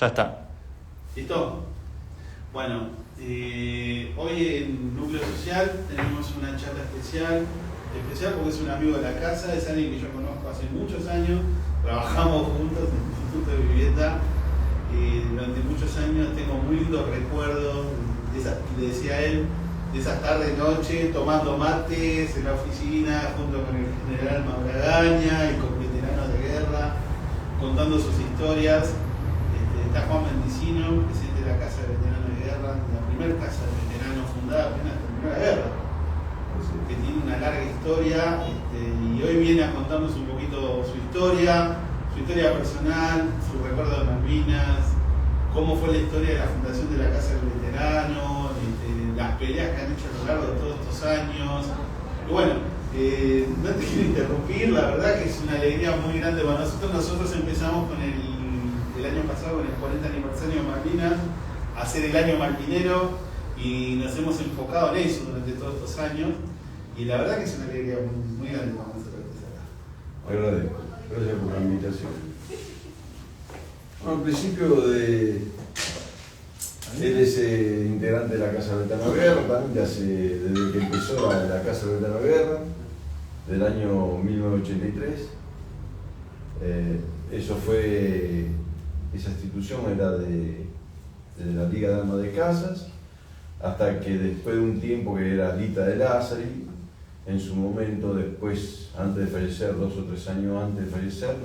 Ya está. ¿Listo? Bueno, hoy en Núcleo Social tenemos una charla especial porque es un amigo de la casa, es alguien que yo conozco hace muchos años, trabajamos juntos en el Instituto de Vivienda y durante muchos años tengo muy lindos recuerdos, le decía él, de esas tardes noche tomando mates en la oficina junto con el general Mauragaña y con veteranos de guerra, contando sus historias. Está Juan Mendicino, presidente de la Casa de Veteranos de Guerra, la primera casa de veteranos fundada apenas terminó la guerra, que tiene una larga historia, y hoy viene a contarnos un poquito su historia personal, su recuerdo de Malvinas, cómo fue la historia de la fundación de la Casa del Veterano, las peleas que han hecho a lo largo de todos estos años. Y bueno, no te quiero interrumpir, la verdad que es una alegría muy grande para nosotros. Nosotros empezamos con el año pasado, con el 40 aniversario de Malvinas, a hacer el año malvinero y nos hemos enfocado en eso durante todos estos años y la verdad que es una alegría muy grande para nosotros. Agradezco, gracias por la invitación. Bueno, al principio él es integrante de la Casa del Veterano de Guerra, también desde que empezó la Casa del Veterano de Guerra, del año 1983. Esa institución era de la Liga de Amas de Casas, hasta que después de un tiempo que era Lita de Lázari, en su momento después, antes de fallecer, 2 o 3 años antes de fallecer,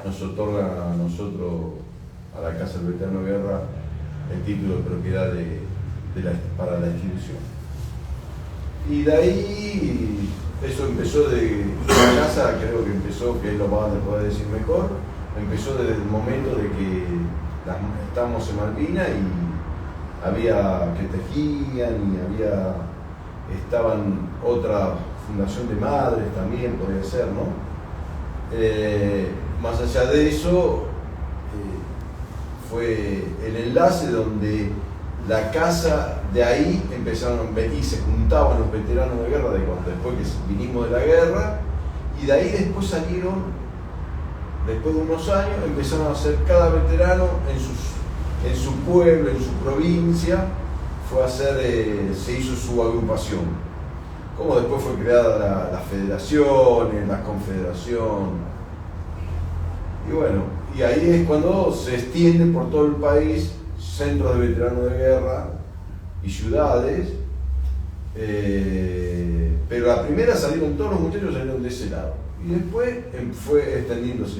nos otorga a nosotros, a la Casa del Veterano de Guerra, el título de propiedad para la institución. Y de ahí, eso empezó de la casa, creo que empezó, que él lo va a poder decir mejor, empezó desde el momento de que estábamos en Malvinas y había que tejían y estaban otra fundación de madres también, podría ser, ¿no? Más allá de eso, fue el enlace donde la casa, de ahí empezaron a venir, se juntaban los veteranos de guerra después que vinimos de la guerra, y de ahí después salieron. Después de unos años empezaron a hacer cada veterano en su pueblo, en su provincia, se hizo su agrupación. Como después fue creada las federaciones, la confederación. Y bueno, y ahí es cuando se extiende por todo el país centros de veteranos de guerra y ciudades. Pero la primera todos los muchachos salieron de ese lado. Y después fue extendiéndose.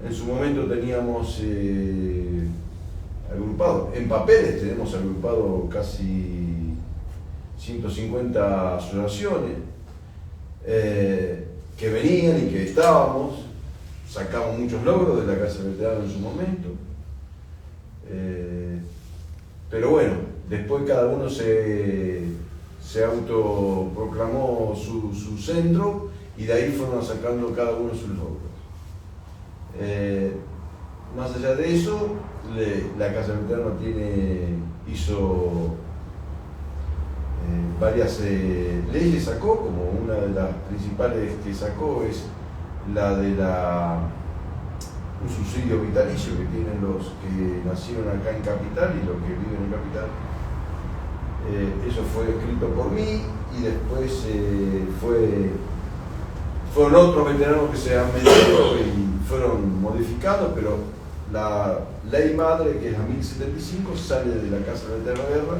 En su momento teníamos agrupado, en papeles tenemos agrupado casi 150 asociaciones que venían y que estábamos, sacamos muchos logros de la Casa del Veterano en su momento. Pero bueno, después cada uno se autoproclamó su centro y de ahí fueron sacando cada uno sus logros. Más allá de eso, la Casa del Veterano hizo varias leyes, sacó, como una de las principales que sacó es la de un subsidio vitalicio que tienen los que nacieron acá en Capital y los que viven en Capital. Eso fue escrito por mí y después fueron otros veteranos que se han metido y fueron modificados, pero la ley madre, que es la 1075, sale de la Casa del Veterano de Guerra,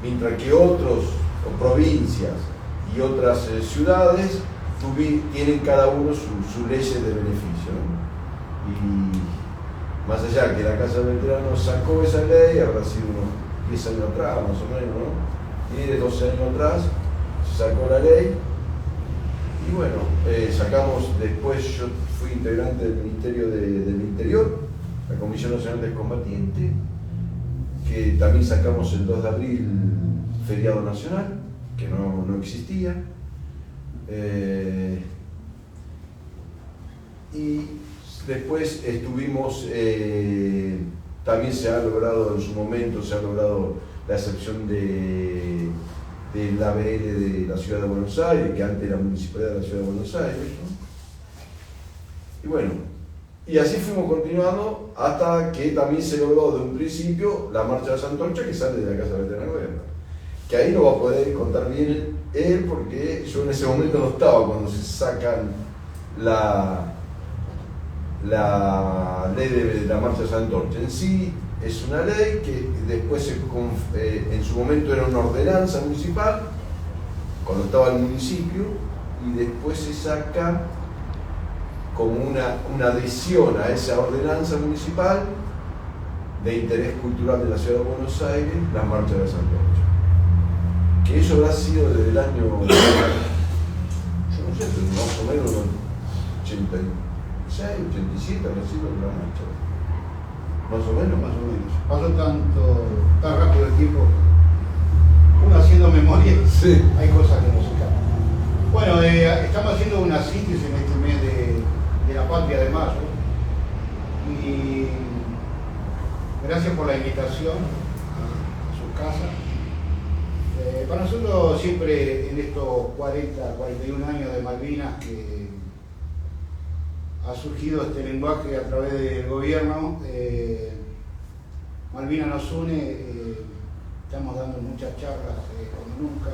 mientras que otros, o provincias y otras ciudades tienen cada uno su ley de beneficio, ¿no? Y más allá que la Casa del Veterano sacó esa ley, habrá sido unos 10 años atrás, más o menos, ¿no? 10, 12 años atrás, se sacó la ley. Y bueno, sacamos, después yo fui integrante del Ministerio del Interior, la Comisión Nacional del Combatiente, que también sacamos el 2 de abril feriado nacional, que no existía. Y después estuvimos, también se ha logrado en su momento, la excepción del ABL de la Ciudad de Buenos Aires, que antes era Municipalidad de la Ciudad de Buenos Aires, ¿no? Y bueno, Y así fuimos continuando hasta que también se logró de un principio la marcha de Santorcha, que sale de la Casa Veterana de Guerra. Que ahí lo va a poder contar bien él, porque yo en ese momento no estaba cuando se sacan la ley de la marcha de Santorcha. En sí es una ley que después en su momento era una ordenanza municipal, cuando estaba el municipio, y después se saca como una adhesión a esa ordenanza municipal de interés cultural de la Ciudad de Buenos Aires, la marcha de Santorcha. Que eso habrá sido desde el año, yo no sé, más o menos 86, 87 habrá sido la marcha. Más o menos. Pasó tan rápido el tiempo. Uno haciendo memoria, sí. Hay cosas que no se escapan. Bueno, estamos haciendo una síntesis en este mes de la Patria de Mayo. Y gracias por la invitación a su casa. Para nosotros siempre en estos 41 años de Malvinas que ha surgido este lenguaje a través del gobierno, Malvinas nos une, estamos dando muchas charlas como nunca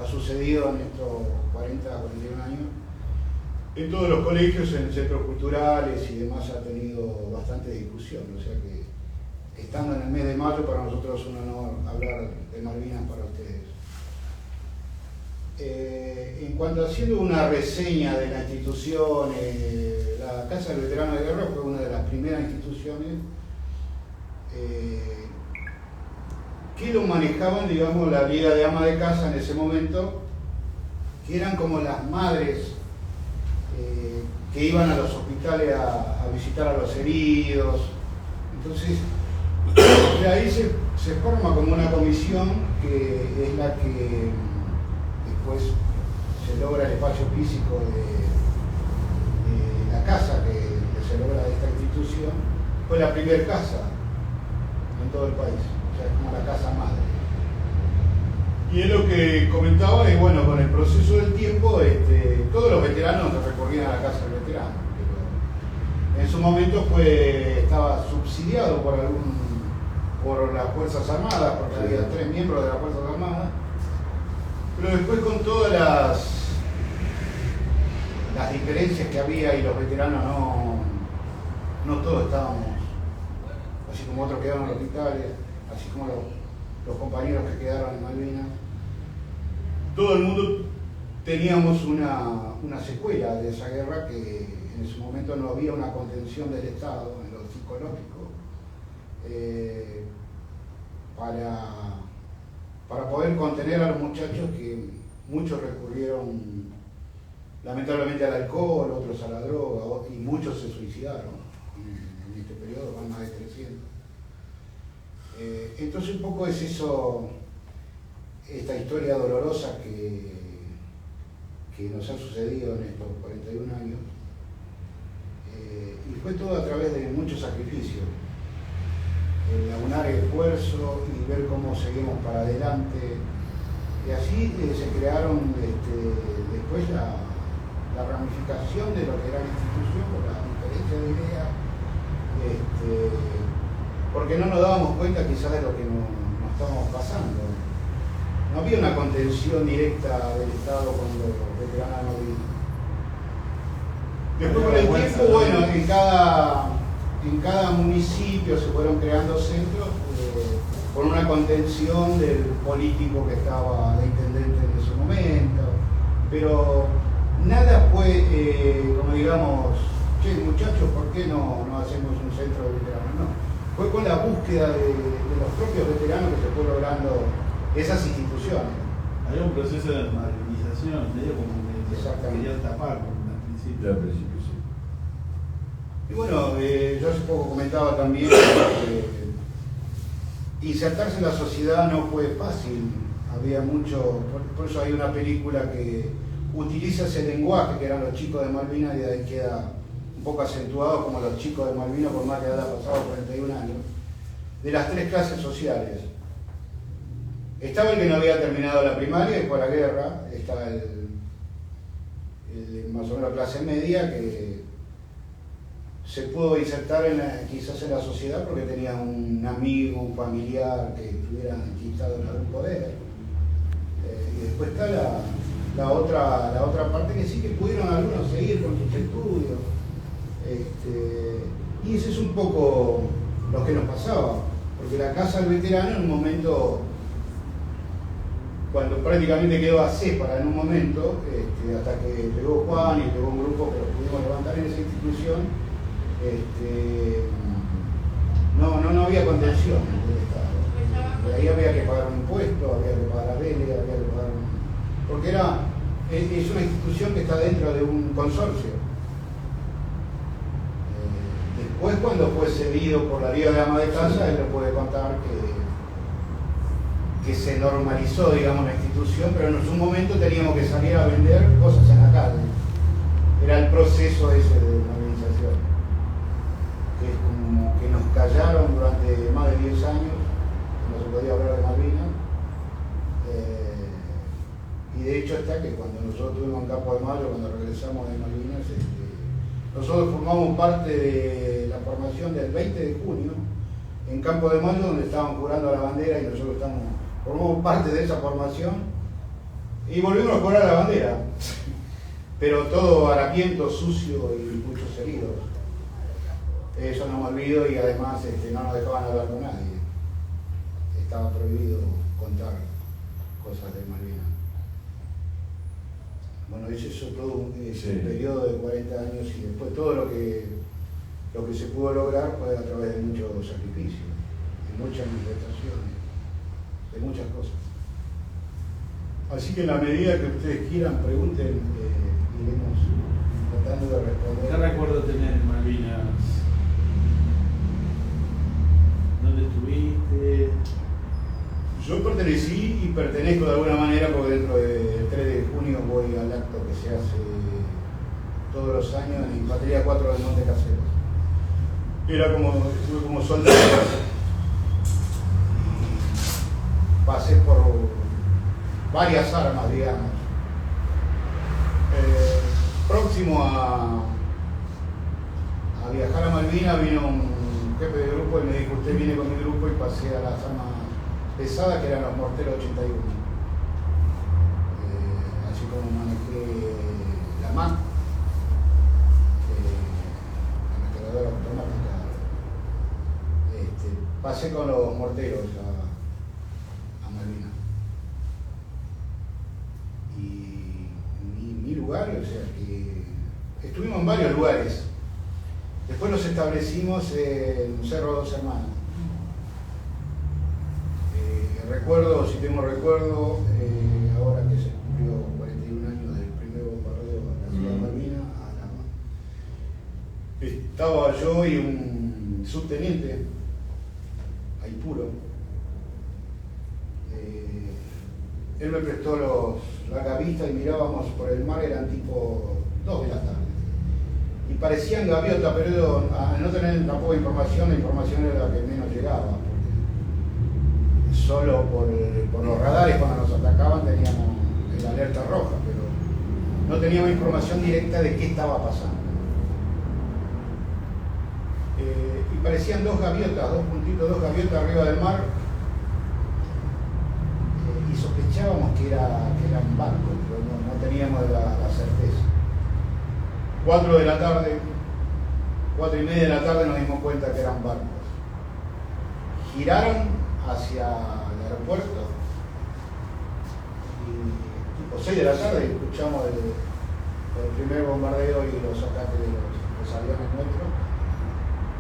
ha sucedido en estos 41 años. En todos los colegios, en centros culturales y demás ha tenido bastante discusión, o sea que estando en el mes de mayo para nosotros es un honor hablar de Malvinas para ustedes. En cuanto haciendo una reseña de la institución, la Casa del Veterano de Guerra fue una de las primeras instituciones que lo manejaban, digamos, la Liga de Ama de Casa en ese momento, que eran como las madres que iban a los hospitales a visitar a los heridos. Entonces, de ahí se forma como una comisión que es la que después se logra el espacio físico de la casa que se logra de esta institución. Fue la primera casa en todo el país, o sea, es como la casa madre. Y es lo que comentaba, y bueno, con el proceso del tiempo, todos los veteranos recurrían a la casa del veterano. Pero en su momento estaba subsidiado por las Fuerzas Armadas, porque había 3 miembros de las Fuerzas Armadas. Pero después, con todas las diferencias que había y los veteranos no todos estábamos, así como otros quedaron en los hospitales, así como los compañeros que quedaron en Malvinas, todo el mundo teníamos una secuela de esa guerra, que en su momento no había una contención del Estado en lo psicológico para poder contener a los muchachos, que muchos recurrieron lamentablemente al alcohol, otros a la droga, y muchos se suicidaron en este periodo, van más de 300. Entonces un poco es eso, esta historia dolorosa que nos ha sucedido en estos 41 años, y fue todo a través de muchos sacrificios, aunar esfuerzo y ver cómo seguimos para adelante, y así se crearon después la ramificación de lo que era la institución, por la diferencia de ideas, porque no nos dábamos cuenta quizás de lo que nos estábamos pasando. No había una contención directa del Estado cuando los veteranos no vivían. Después con el tiempo, bueno, en cada municipio se fueron creando centros con una contención del político que estaba de intendente en ese momento, pero nada fue, como digamos, che, muchachos, ¿por qué no hacemos un centro de veteranos? No, fue con la búsqueda de los propios veteranos que se fue logrando esas instituciones. Había un proceso de malvinización, medio como que querían tapar al principio. Al principio, sí. Y bueno, yo hace poco comentaba también que insertarse en la sociedad no fue fácil. Había mucho, por eso hay una película que utiliza ese lenguaje que eran los chicos de Malvinas, y de ahí queda un poco acentuado como los chicos de Malvinas, por más que haya pasado 41 años, de las 3 clases sociales. Estaba el que no había terminado la primaria después de la guerra, estaba el más o menos la clase media, que se pudo insertar quizás en la sociedad porque tenía un amigo, un familiar que estuviera enquistado en algún poder. Y después está la otra parte que sí que pudieron algunos seguir con sus estudios. Y ese es un poco lo que nos pasaba, porque la casa del veterano en un momento, cuando prácticamente quedó acéfala en un momento, hasta que llegó Juan y llegó un grupo que lo pudimos levantar en esa institución, no había contención del Estado. De ahí había que pagar un impuesto, había que pagar arreglo, había que pagar porque es una institución que está dentro de un consorcio. Después, cuando fue cedido por la Liga de Ama de Casa, él le puede contar que se normalizó, digamos, la institución, pero en su momento teníamos que salir a vender cosas en la calle. Era el proceso ese de normalización, que es como que nos callaron durante más de 10 años, no se podía hablar de Malvinas. Y de hecho está que cuando nosotros estuvimos en Campo de Mayo, cuando regresamos de Malvinas, nosotros formamos parte de la formación del 20 de junio en Campo de Mayo, donde estaban jurando la bandera y nosotros formamos parte de esa formación y volvimos a jurar la bandera, pero todo harapiento, sucio y muchos heridos. Eso no me olvido y además no nos dejaban hablar con nadie. Estaba prohibido contar cosas de Malvinas. Bueno, ese es todo un periodo de 40 años y después todo lo que se pudo lograr fue a través de muchos sacrificios, de muchas manifestaciones, de muchas cosas. Así que en la medida que ustedes quieran, pregunten, iremos tratando de responder. ¿Qué recuerdo tenés de Malvinas? ¿Dónde estuviste? Yo pertenecí y pertenezco de alguna manera porque dentro del 3 de junio voy al acto que se hace todos los años en Infantería 4 del Monte Caseros. Estuve como soldado y pasé por varias armas, digamos. Próximo a viajar a Malvinas vino un jefe de grupo y me dijo: usted viene con mi grupo, y pasé a las armas pesadas que eran los morteros 81. Así como manejé la MAC, la metralladora automática, pasé con los morteros a Malvinas. Y mi lugar, o sea que estuvimos en varios lugares. Después nos establecimos en Cerro Dos Hermanos. Recuerdo, si tengo recuerdo, ahora que se cumplió 41 años del primer bombardeo a la ciudad de Malvinas, estaba yo y un subteniente, ahí puro. Él me prestó la gavista y mirábamos por el mar, eran tipo 2 de la tarde. Y parecían gaviotas, pero al no tener tampoco información, la información era la que menos llegaba. Solo por los radares cuando nos atacaban teníamos la alerta roja, pero no teníamos información directa de qué estaba pasando. Y parecían 2 gaviotas, 2 puntitos, 2 gaviotas arriba del mar, y sospechábamos que eran barcos, pero no teníamos la certeza. 4 de la tarde, 4 y media de la tarde nos dimos cuenta que eran barcos. Giraron hacia el aeropuerto y tipo 6 de la tarde escuchamos el primer bombardeo y los ataques de los aviones nuestros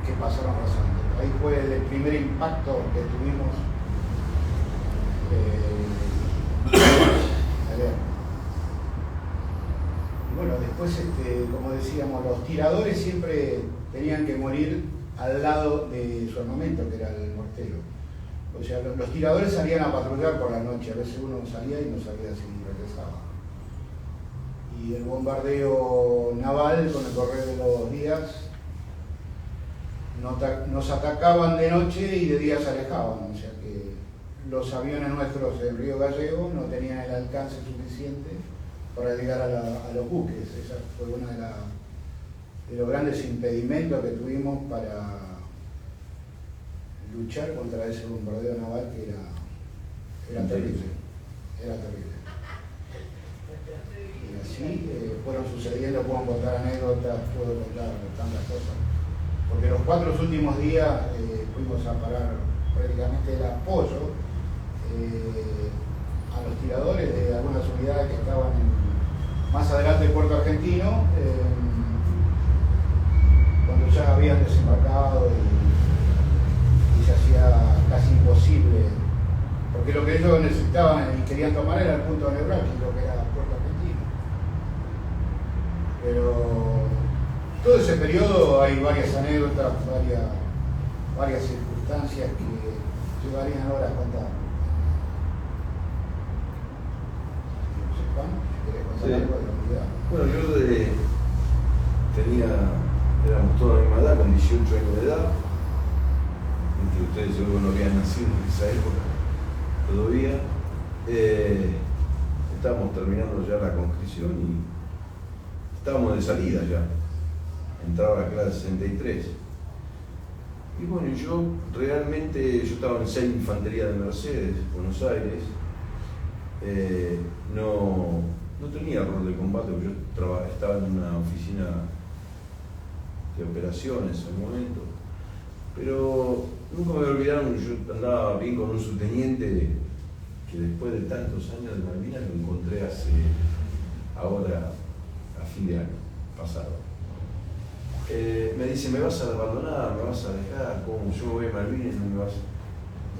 que pasaron pasando. Ahí fue el primer impacto que tuvimos. Bueno, después, como decíamos, los tiradores siempre tenían que morir al lado de su armamento, que era el mortero. O sea, los tiradores salían a patrullar por la noche, a veces uno salía y no sabía si regresaba. Y el bombardeo naval, con el correr de los días, nos atacaban de noche y de día se alejaban. O sea que los aviones nuestros del Río Gallego no tenían el alcance suficiente para llegar a los buques. Esa fue una de de los grandes impedimentos que tuvimos para luchar contra ese bombardeo naval que era terrible. Era terrible. Y así fueron sucediendo, puedo contar anécdotas, puedo contar tantas cosas. Porque los 4 últimos días fuimos a parar prácticamente el apoyo a los tiradores de algunas unidades que estaban más adelante del puerto argentino, cuando ya habían desembarcado y se hacía casi imposible, porque lo que ellos necesitaban y querían tomar era el punto neurálgico, que era el puerto argentino. Pero todo ese periodo hay varias anécdotas, varias circunstancias que llevarían horas a contar. Sí. Bueno, yo éramos todos de la misma edad, con 18 años de edad. Entre ustedes seguro no habían nacido en esa época todavía. Estábamos terminando ya la conscripción y estábamos de salida ya. Entraba a la clase 63. Y bueno, yo estaba en 6 Infantería de Mercedes, Buenos Aires. No tenía rol de combate, porque yo estaba en una oficina de operaciones en un momento, pero nunca me olvidaron. Yo andaba bien con un subteniente que después de tantos años de Malvinas lo encontré ahora a fin de año pasado. Me dice: ¿me vas a abandonar? ¿Me vas a dejar? ¿Cómo? Yo me voy a Malvinas y no me vas a...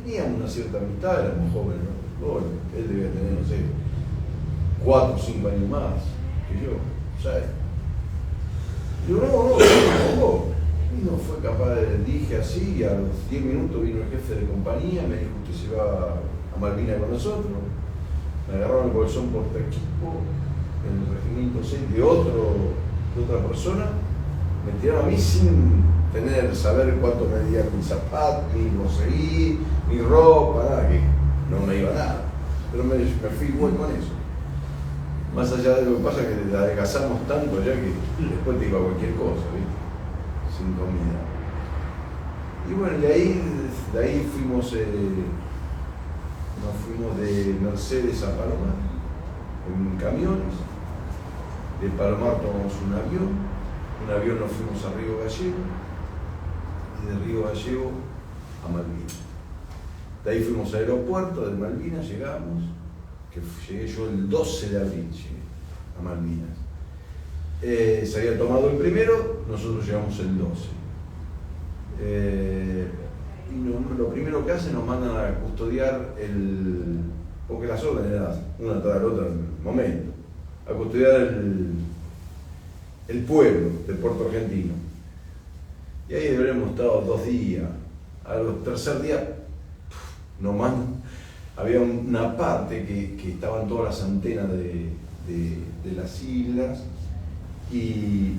Teníamos una cierta amistad, éramos jóvenes, ¿no? Bueno, él debía tener, no sé, 4 o 5 años más que yo, ¿sabes? Yo no, y no fue capaz dije así, y a los 10 minutos vino el jefe de compañía, me dijo: usted se va a Malvinas con nosotros. Me agarraron el bolsón por equipo en el regimiento 6 de otra persona, me tiraron a mí sin saber cuánto medía mi zapato, ni conseguí, ni ropa, nada, que no me iba nada. Pero me fui igual con eso. Más allá de lo que pasa, que la adelgazamos tanto ya que después te iba cualquier cosa, ¿viste? Sin comida. Y bueno, de ahí fuimos, nos fuimos de Mercedes a Palomar en camiones. De Palomar tomamos un avión nos fuimos a Río Gallego, y de Río Gallego a Malvinas. De ahí fuimos al aeropuerto de Malvinas, llegamos, que llegué yo el 12 de abril, llegué a Malvinas. Se había tomado el primero, nosotros llegamos el 12. Y lo primero que hacen, nos mandan a custodiar porque las órdenes eran una tras la otra en el momento, a custodiar el pueblo del puerto argentino. Y ahí habremos estado 2 días. Al tercer día nos mandan. Había una parte que estaban todas las antenas de las islas y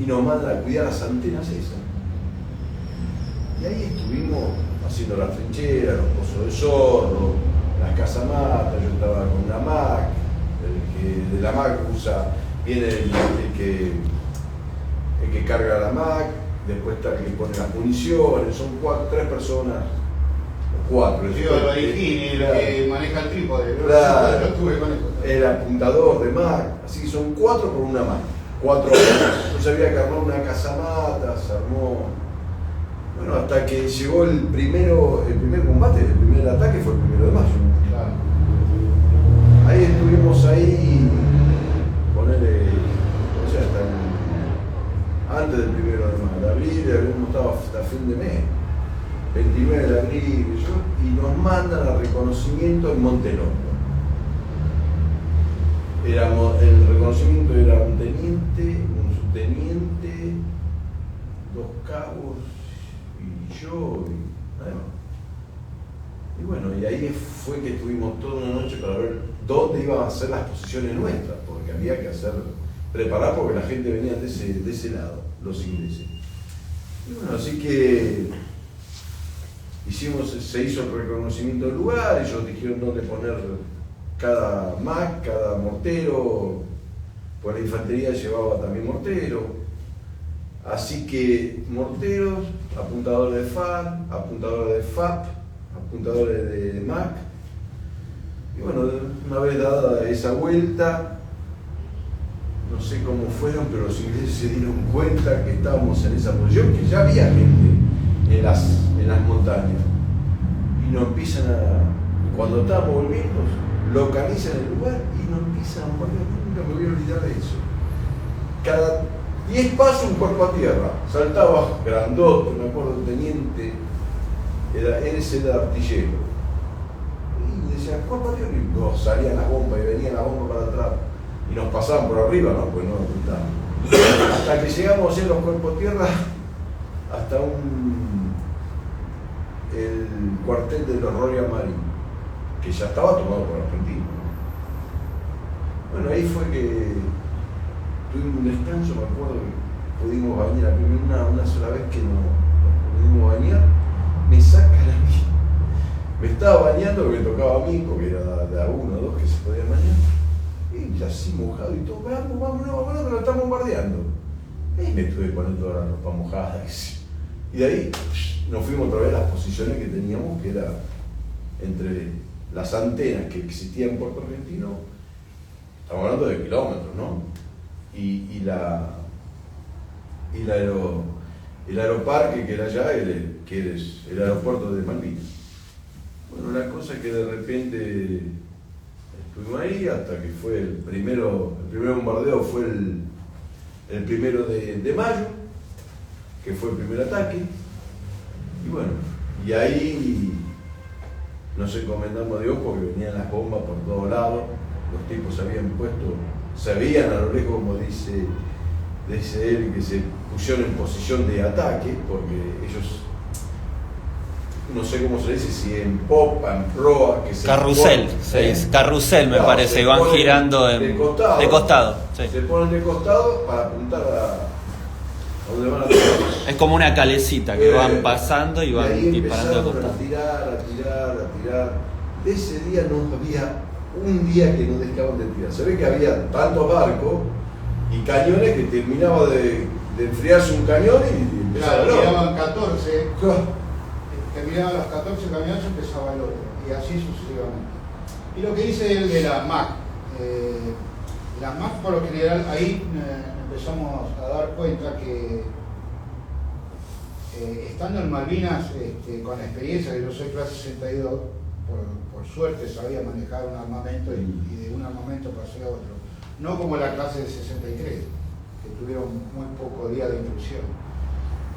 nos mandan a cuidar las antenas esas. Y ahí estuvimos haciendo las trincheras, los pozos de zorro, las casamatas. Yo estaba con una Mac, el que de la Mac viene el que carga la Mac, después está el que pone las municiones. Son 3 personas. 4. El que maneja el trípode. Claro, yo estuve con eso. El apuntador de Mac. Así son 4 por una Mac. 4 horas. Entonces había que armar una casamata, se armó. Bueno, hasta que llegó el primer combate, el primer ataque fue el 1 de mayo. Claro. Ahí estuvimos ponele, o sea, antes del 1 de mayo, de abril, habíamos estado hasta fin de mes. 29 de abril, y nos mandan a reconocimiento en Montelongo. El reconocimiento era un teniente, un subteniente, 2 cabos y yo, y nada más. Y bueno, y ahí fue que estuvimos toda una noche para ver dónde iban a ser las posiciones nuestras, porque había que preparar, porque la gente venía de ese lado, los ingleses. Y bueno, así que se hizo el reconocimiento del lugar, ellos dijeron dónde poner cada Mac, cada mortero, pues la infantería llevaba también morteros. Así que morteros, apuntadores de FAR, apuntadores de FAP, apuntadores de MAC. Y bueno, una vez dada esa vuelta, no sé cómo fueron, pero los ingleses se dieron cuenta que estábamos en esa posición, que ya había gente en las montañas. Y nos empiezan cuando estábamos volviendo, localizan el lugar y nos empiezan a bombardear. Nunca me voy a olvidar de eso. Cada 10 pasos un cuerpo a tierra, saltaba grandote, me acuerdo, un teniente, ese era artillero. Y decía, cuerpo a tierra, y nos salían las bombas y venían las bombas para atrás. Y nos pasaban por arriba, no, pues no apuntaban. Hasta que llegamos en los cuerpos a tierra, hasta el cuartel de los Royal Marines, que ya estaba tomado por Argentina. Bueno, ahí fue que tuvimos un descanso, me acuerdo que pudimos bañar, una sola vez que nos pudimos bañar, me sacan a mí. Me estaba bañando, que me tocaba a mí, porque era de a uno o dos que se podían bañar. Y así mojado y todo, vámonos, que lo están bombardeando. Y me estuve poniendo toda la ropa mojada. Y de ahí nos fuimos otra vez a las posiciones que teníamos, que era entre las antenas que existían en Puerto Argentino, estamos hablando de kilómetros, ¿no? Y el aeroparque que era allá, que es el aeropuerto de Malvinas. Bueno, la cosa es que de repente estuvimos ahí hasta que fue el primer bombardeo fue el 1 de mayo, que fue el primer ataque. Y bueno, y ahí nos encomendamos a Dios porque venían las bombas por todos lados, los tipos se veían a lo lejos, como dice él, que se pusieron en posición de ataque, porque ellos, no sé cómo se dice, si en popa, en proa, que se carrusel, carrusel me parece, y van girando de costado. Sí. Se ponen de costado para apuntar a donde van a tirar. Es como una calecita que van pasando y van ahí disparando de costado. a tirar. De ese día no había un día que no dejaban de tirar. Se ve que había tantos barcos y cañones que terminaba de enfriarse un cañón y empezaba el otro. Tiraban 14, terminaban los 14 cañones y empezaba el otro. Y así sucesivamente. Y lo que dice él de la MAC. La MAC, por lo general, ahí empezamos a dar cuenta que estando en Malvinas, con la experiencia que yo soy clase 62, por suerte sabía manejar un armamento y de un armamento pasé a otro. No como la clase de 63, que tuvieron muy poco día de instrucción.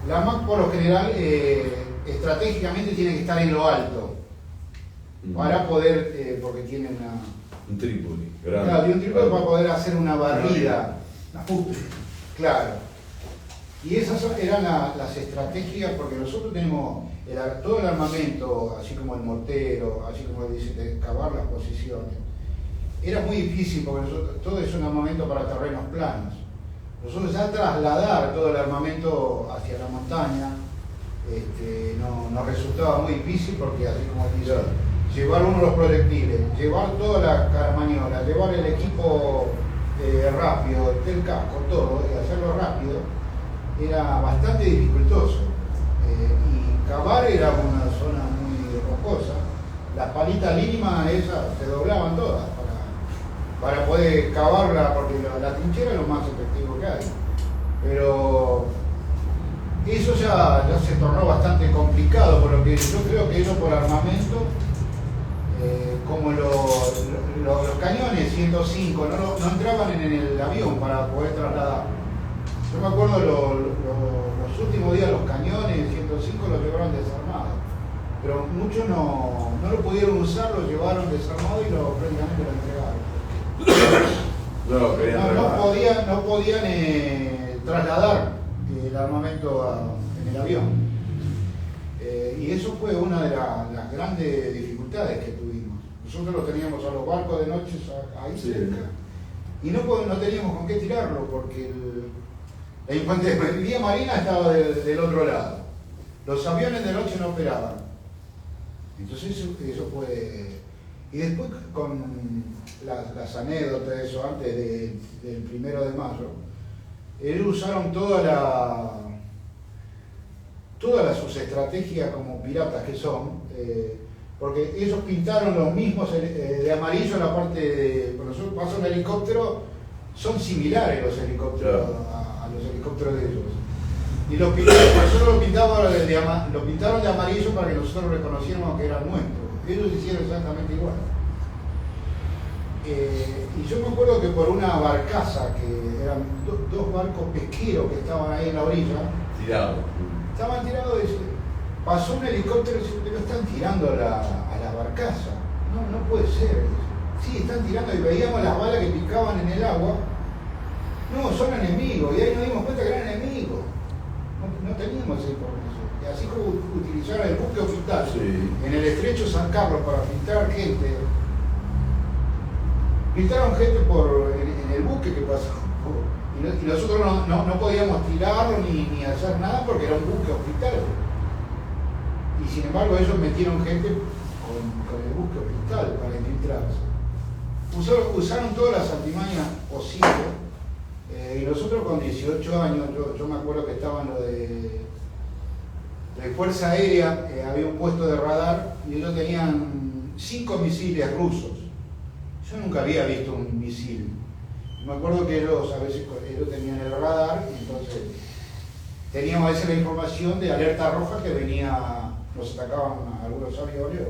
La MAC, por lo general, estratégicamente tiene que estar en lo alto para poder, porque tienen un trípode grande. Claro, y un trípode para poder hacer una barrida. Claro. Y esas eran las estrategias, porque nosotros tenemos todo el armamento, así como el mortero, así como dice, de cavar las posiciones. Era muy difícil porque todo es un armamento para terrenos planos. Nosotros ya trasladar todo el armamento hacia la montaña nos resultaba muy difícil porque, así como dice, llevar uno de los proyectiles, llevar toda la carmañola, llevar el equipo rápido, el casco, todo, y hacerlo rápido, era bastante dificultoso. Y cavar era una zona muy rocosa. Las palitas mínimas esas se doblaban todas para poder cavarla, porque la trinchera es lo más efectivo que hay. Pero eso ya se tornó bastante complicado, por lo que yo creo que eso por armamento, como los cañones 105 no entraban en el avión para poder trasladar. Yo me acuerdo los últimos días los cañones 105 los llevaron desarmados, pero muchos no lo pudieron usar, lo llevaron desarmado y prácticamente lo entregaron. No podían trasladar el armamento en el avión. Y eso fue una de las grandes dificultades que tuvimos. Nosotros lo teníamos a los barcos de noche ahí cerca y no teníamos con qué tirarlo porque la infantería marina estaba del otro lado. Los aviones de noche no operaban. Entonces eso fue... Y después con las anécdotas de eso, antes del 1 de mayo, ellos usaron todas sus estrategias como piratas que son, porque ellos pintaron los mismos de amarillo la parte de... Cuando nosotros pasó un helicóptero, son similares los helicópteros a los helicópteros de ellos. Y nosotros lo pintaron de amarillo para que nosotros reconociéramos que eran nuestros. Ellos hicieron exactamente igual. Y yo me acuerdo que por una barcaza, que eran dos barcos pesqueros que estaban ahí en la orilla, estaban tirados, pasó un helicóptero y dice, pero están tirando a la barcaza. No puede ser. Sí, están tirando, y veíamos las balas que picaban en el agua. No, son enemigos, y ahí nos dimos cuenta que eran enemigos. No teníamos esa información. Y así como utilizaron el buque hospital en el estrecho San Carlos para filtrar gente. Filtraron gente en el buque que pasó. Y nosotros no podíamos tirarlo ni hacer nada porque era un buque hospital. Y sin embargo ellos metieron gente con el buque hospital para infiltrarse. Usaron todas las artimañas posibles. Y nosotros con 18 años, yo me acuerdo que estaban lo de Fuerza Aérea, había un puesto de radar y ellos tenían 5 misiles rusos. Yo nunca había visto un misil. Me acuerdo que ellos tenían el radar, y entonces teníamos a veces la información de alerta roja que nos atacaban algunos aviones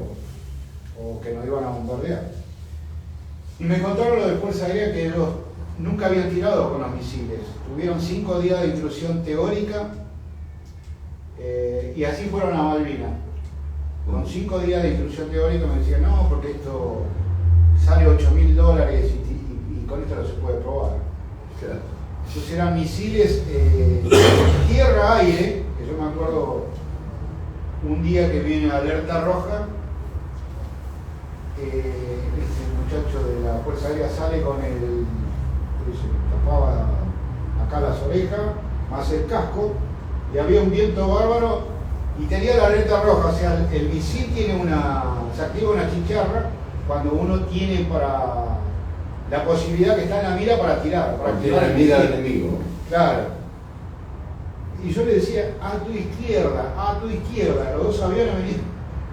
o que nos iban a bombardear. Y me contaron lo de Fuerza Aérea, que ellos nunca habían tirado con los misiles. Tuvieron 5 días de instrucción teórica y así fueron a Malvinas. Con 5 días de instrucción teórica me decían, no, porque esto sale $8.000 y con esto no se puede probar. Entonces eran misiles tierra-aire, que yo me acuerdo un día que viene alerta roja, este muchacho de la Fuerza Aérea sale con se tapaba acá las orejas, más el casco, y había un viento bárbaro y tenía la alerta roja. O sea, el misil se activa una chicharra cuando uno tiene para la posibilidad que está en la mira para tirar, para activar el mira al enemigo. Claro. Y yo le decía, a tu izquierda, los dos aviones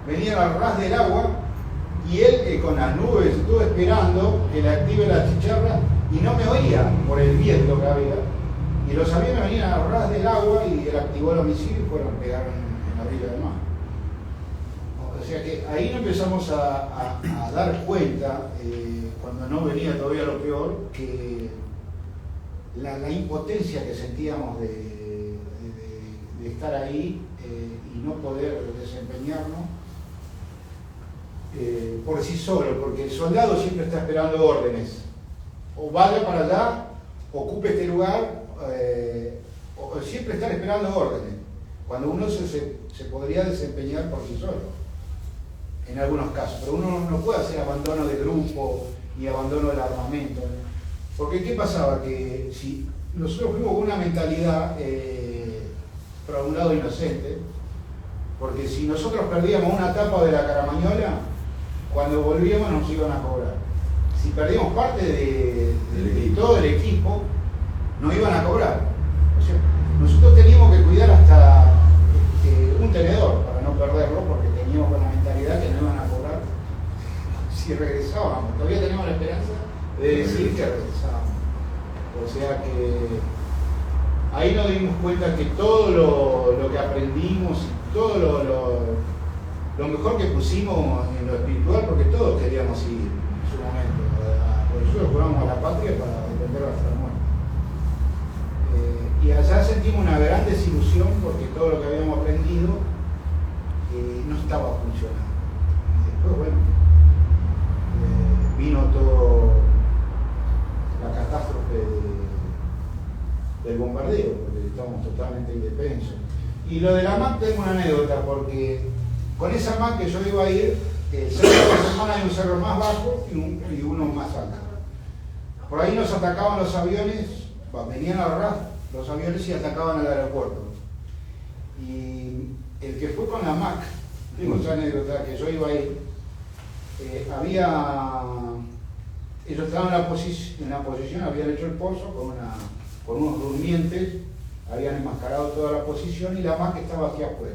venían al ras del agua, y él con las nubes estuvo esperando que le active la chicharra y no me oía por el viento que había. Y los aviones venían al ras del agua y él activó los misiles y pegaron en la orilla del mar. O sea que ahí no empezamos a dar cuenta, cuando no venía todavía lo peor, que la impotencia que sentíamos de estar ahí y no poder desempeñarnos por sí solo, porque el soldado siempre está esperando órdenes. O vaya para allá, ocupe este lugar, o siempre estar esperando órdenes, cuando uno se podría desempeñar por sí solo, en algunos casos. Pero uno no puede hacer abandono de grupo y abandono del armamento. Porque ¿qué pasaba? Que si nosotros fuimos con una mentalidad, por un lado inocente, porque si nosotros perdíamos una etapa de la Caramañola, cuando volvíamos nos iban a cobrar. Si perdíamos parte de todo el equipo, nos iban a cobrar. O sea, nosotros teníamos que cuidar hasta un tenedor para no perderlo, porque teníamos con la mentalidad que no iban a cobrar si regresábamos. Todavía teníamos la esperanza de decir que regresábamos. O sea que ahí nos dimos cuenta que todo lo que aprendimos y todo lo mejor que pusimos en lo espiritual, porque todos queríamos ir en su momento. Por nosotros juramos a la patria para defender hasta la muerte. Y allá sentimos una gran desilusión porque todo lo que habíamos aprendido no estaba funcionando. Y después, bueno, vino todo la catástrofe del bombardeo, porque estábamos totalmente indefensos. Y lo de la MAC tengo una anécdota, porque con esa MAC que yo iba a ir, el cerro de la semana hay un cerro más bajo y uno más alto. Por ahí nos atacaban los aviones, venían al ras los aviones y atacaban al aeropuerto. Y el que fue con la MAC, tengo esa anécdota, que yo iba a ir, ellos estaban en la posición, habían hecho el pozo con unos durmientes, habían enmascarado toda la posición y la MAC estaba aquí afuera.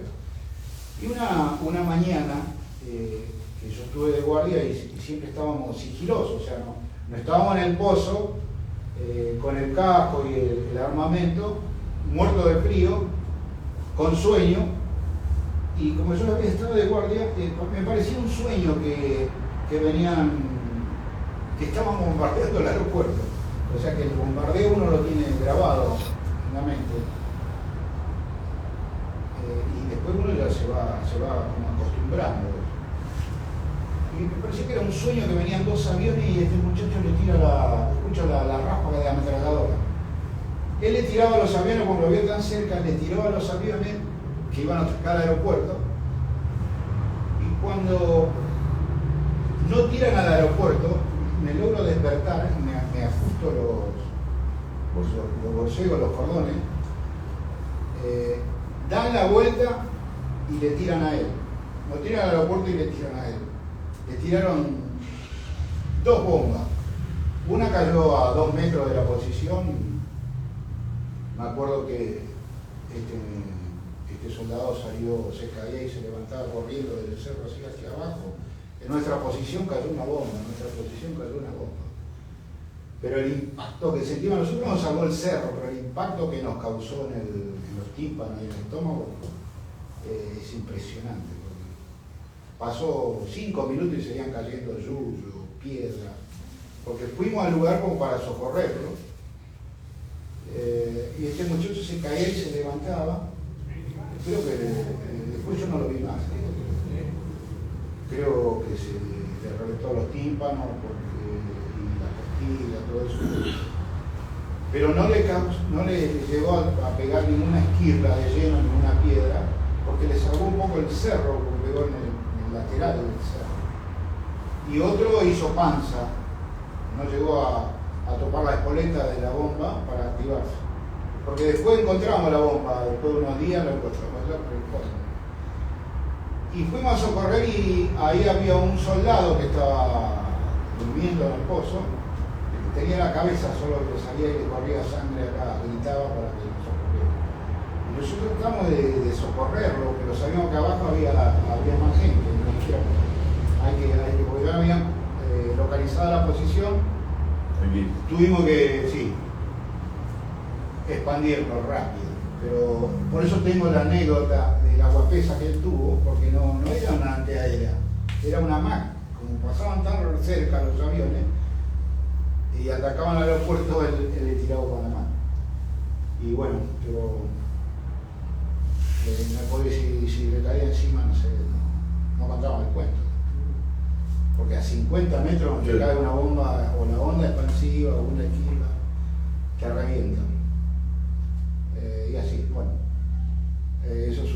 Y una mañana, que yo estuve de guardia y siempre estábamos sigilosos, o sea, no estábamos en el pozo con el casco y el armamento, muerto de frío, con sueño, y como yo había estado de guardia, me parecía un sueño que estaban bombardeando el aeropuerto. O sea que el bombardeo uno lo tiene grabado en la mente. Y después uno ya se va como acostumbrando. Y me parecía que era un sueño que venían dos aviones y este muchacho le tira escucha la ráfaga de la ametralladora. Él le tiraba a los aviones, como lo vio tan cerca, le tiró a los aviones que iban a atacar al aeropuerto. Y cuando no tiran al aeropuerto, me logro despertar, me ajusto los borcegos, los cordones, dan la vuelta y le tiran a él. Lo tiran al aeropuerto y le tiran a él. Le tiraron 2 bombas. Una cayó a 2 metros de la posición. Me acuerdo que este soldado salió, se caía y se levantaba corriendo del cerro hacia abajo. En nuestra posición cayó una bomba, Pero el impacto que sentimos nosotros nos salvó el cerro, pero el impacto que nos causó en los tímpanos y en el estómago es impresionante. Pasó 5 minutos y seguían cayendo yuyo, piedras, porque fuimos al lugar como para socorrerlo. Y este muchacho se caía y se levantaba. Creo que después yo no lo vi más. Creo que se le reventó los tímpanos y la costilla, todo eso. Pero no le llegó a pegar ninguna esquirla de lleno, ninguna piedra, porque le salvó un poco el cerro, porque pegó en el lateral del cerro. Y otro hizo panza, no llegó a topar la espoleta de la bomba para activarse. Porque después encontramos la bomba, después de unos días la encontramos allá por el fondo. Y fuimos a socorrer y ahí había un soldado que estaba durmiendo en el pozo, que tenía la cabeza solo que salía y le corría sangre acá, gritaba para que lo socorriera. Y nosotros tratamos de socorrerlo, pero sabíamos que abajo había más gente, nos dijeron, porque ya habían localizado la posición, Aquí. tuvimos que, expandirlo rápido. Pero por eso tengo la anécdota de la guapesa que él tuvo, porque no era una antiaérea, era una MAC. Como pasaban tan cerca los aviones y atacaban al aeropuerto, él le tiraba con la MAC. Y bueno, pero me podía si le caía encima, no contaba el cuento. Porque a 50 metros le cae una bomba, o la onda expansiva, o una esquiva, que revienta. Y así, bueno, eso es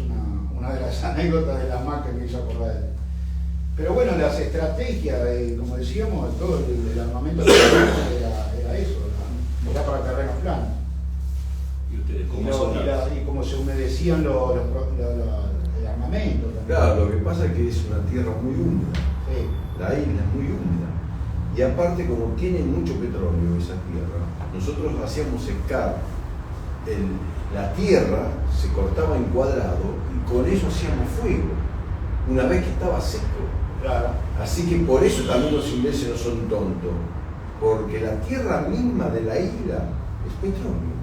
una de las anécdotas de la MAC que me hizo acordar de él. Pero bueno, las estrategias, como decíamos, todo el armamento era eso, era para terrenos planos. ¿Y ustedes cómo son? Y como se humedecían el armamento también. Claro, lo que pasa es que es una tierra muy húmeda. Sí. La isla es muy húmeda. Y aparte, como tiene mucho petróleo esa tierra, nosotros hacíamos secar la tierra, se cortaba en cuadrado y con eso hacíamos fuego, una vez que estaba seco. Claro. Así que por eso también los ingleses no son tontos, porque la tierra misma de la isla es petróleo.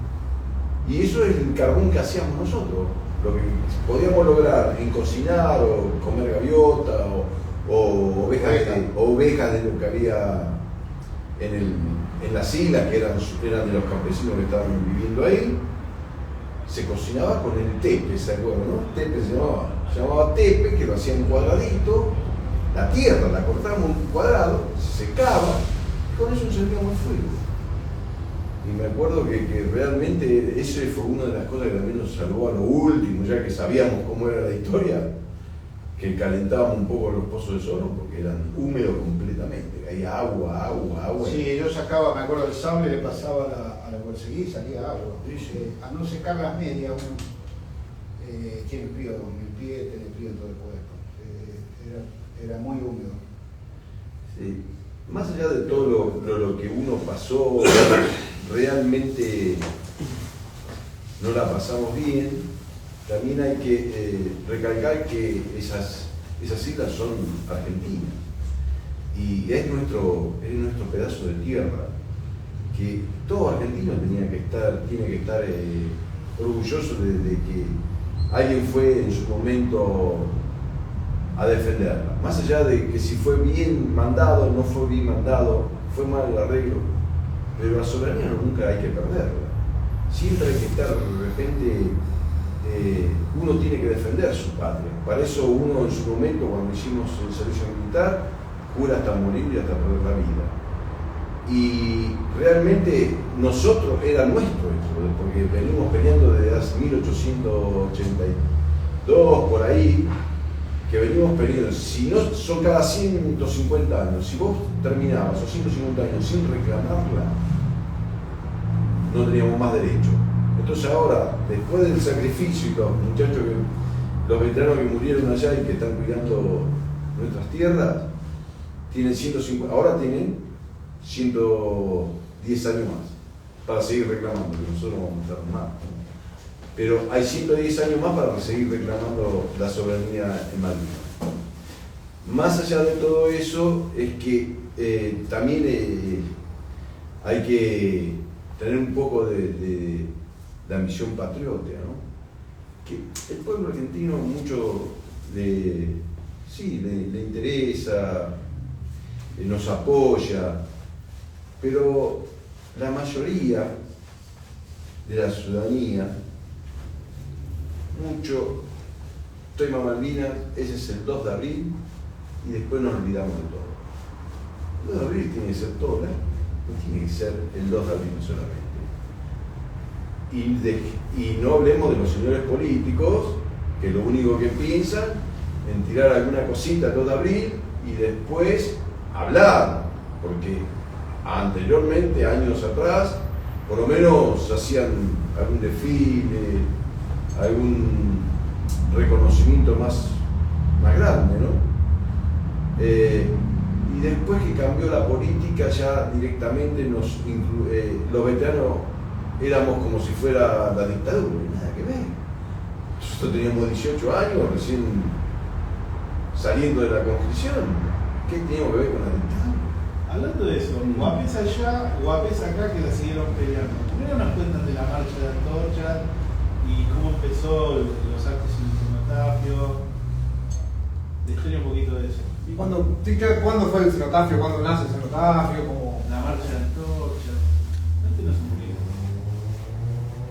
Y eso es el carbón que hacíamos nosotros. Lo que podíamos lograr en cocinar o comer gaviota o ovejas de lo que había en las islas, que eran de los campesinos que estaban viviendo ahí, se cocinaba con el tepe, ¿se acuerdan? ¿No? Tepe se llamaba tepe, que lo hacían cuadradito, la tierra la cortábamos en un cuadrado, se secaba, y con eso encendíamos fuego. Y me acuerdo que realmente esa fue una de las cosas que también nos salvó a lo último, ya que sabíamos cómo era la historia, que calentábamos un poco los pozos de Sorno porque eran húmedos completamente, caía agua. Sí, yo sacaba, me acuerdo, el sable le pasaba a la bolseguía y salía agua. Sí. A no secar las medias, uno tiene frío en el pie, tiene frío en todo el cuerpo. Era muy húmedo. más allá de todo lo que uno pasó, realmente no la pasamos bien, también hay que recalcar que esas islas son argentinas y es nuestro pedazo de tierra, que todo argentino tiene que estar orgulloso de que alguien fue en su momento a defenderla. Más allá de que si fue bien mandado, no fue bien mandado, fue mal el arreglo, pero la soberanía nunca hay que perderla. Siempre hay que estar, de repente, uno tiene que defender su patria. Para eso uno en su momento, cuando hicimos el servicio militar, jura hasta morir y hasta perder la vida. Y realmente nosotros, era nuestro esto, porque venimos peleando desde hace 1882, por ahí, que venimos peleando. Si no, son cada 150 años. Si vos terminabas esos 150 años sin reclamarla, no teníamos más derecho. Entonces ahora, después del sacrificio y los muchachos, los veteranos que murieron allá y que están cuidando nuestras tierras, tienen 150, ahora tienen 110 años más para seguir reclamando, que nosotros vamos a estar más. Pero hay 110 años más para seguir reclamando la soberanía en Malvinas. Más allá de todo eso, es que también hay que tener un poco de ambición patriótica, ¿no? Que el pueblo argentino mucho le interesa, nos apoya, pero la mayoría de la ciudadanía, mucho, tema Malvinas, ese es el 2 de abril y después nos olvidamos de todo. El 2 de abril tiene que ser todo, ¿eh? No tiene que ser el 2 de abril solamente. Y no hablemos de los señores políticos, que lo único que piensan en tirar alguna cosita el 2 de abril y después hablar, porque anteriormente, años atrás, por lo menos hacían algún desfile, algún reconocimiento más grande, ¿no? Y después que cambió la política, ya directamente los veteranos éramos como si fuera la dictadura, nada que ver. Nosotros teníamos 18 años, recién saliendo de la conscripción. ¿Qué teníamos que ver con la dictadura? Hablando de eso, Guapés allá, Guapés acá, que la siguieron peleando. Primero nos cuentan de la marcha de antorchas y cómo empezó los actos en el cenotafio. La historia un poquito de eso. ¿Cuándo fue el cenotafio? ¿Cuándo nace el cenotafio? ¿Cómo? La marcha de antorchas. Cuéntenos un poquito.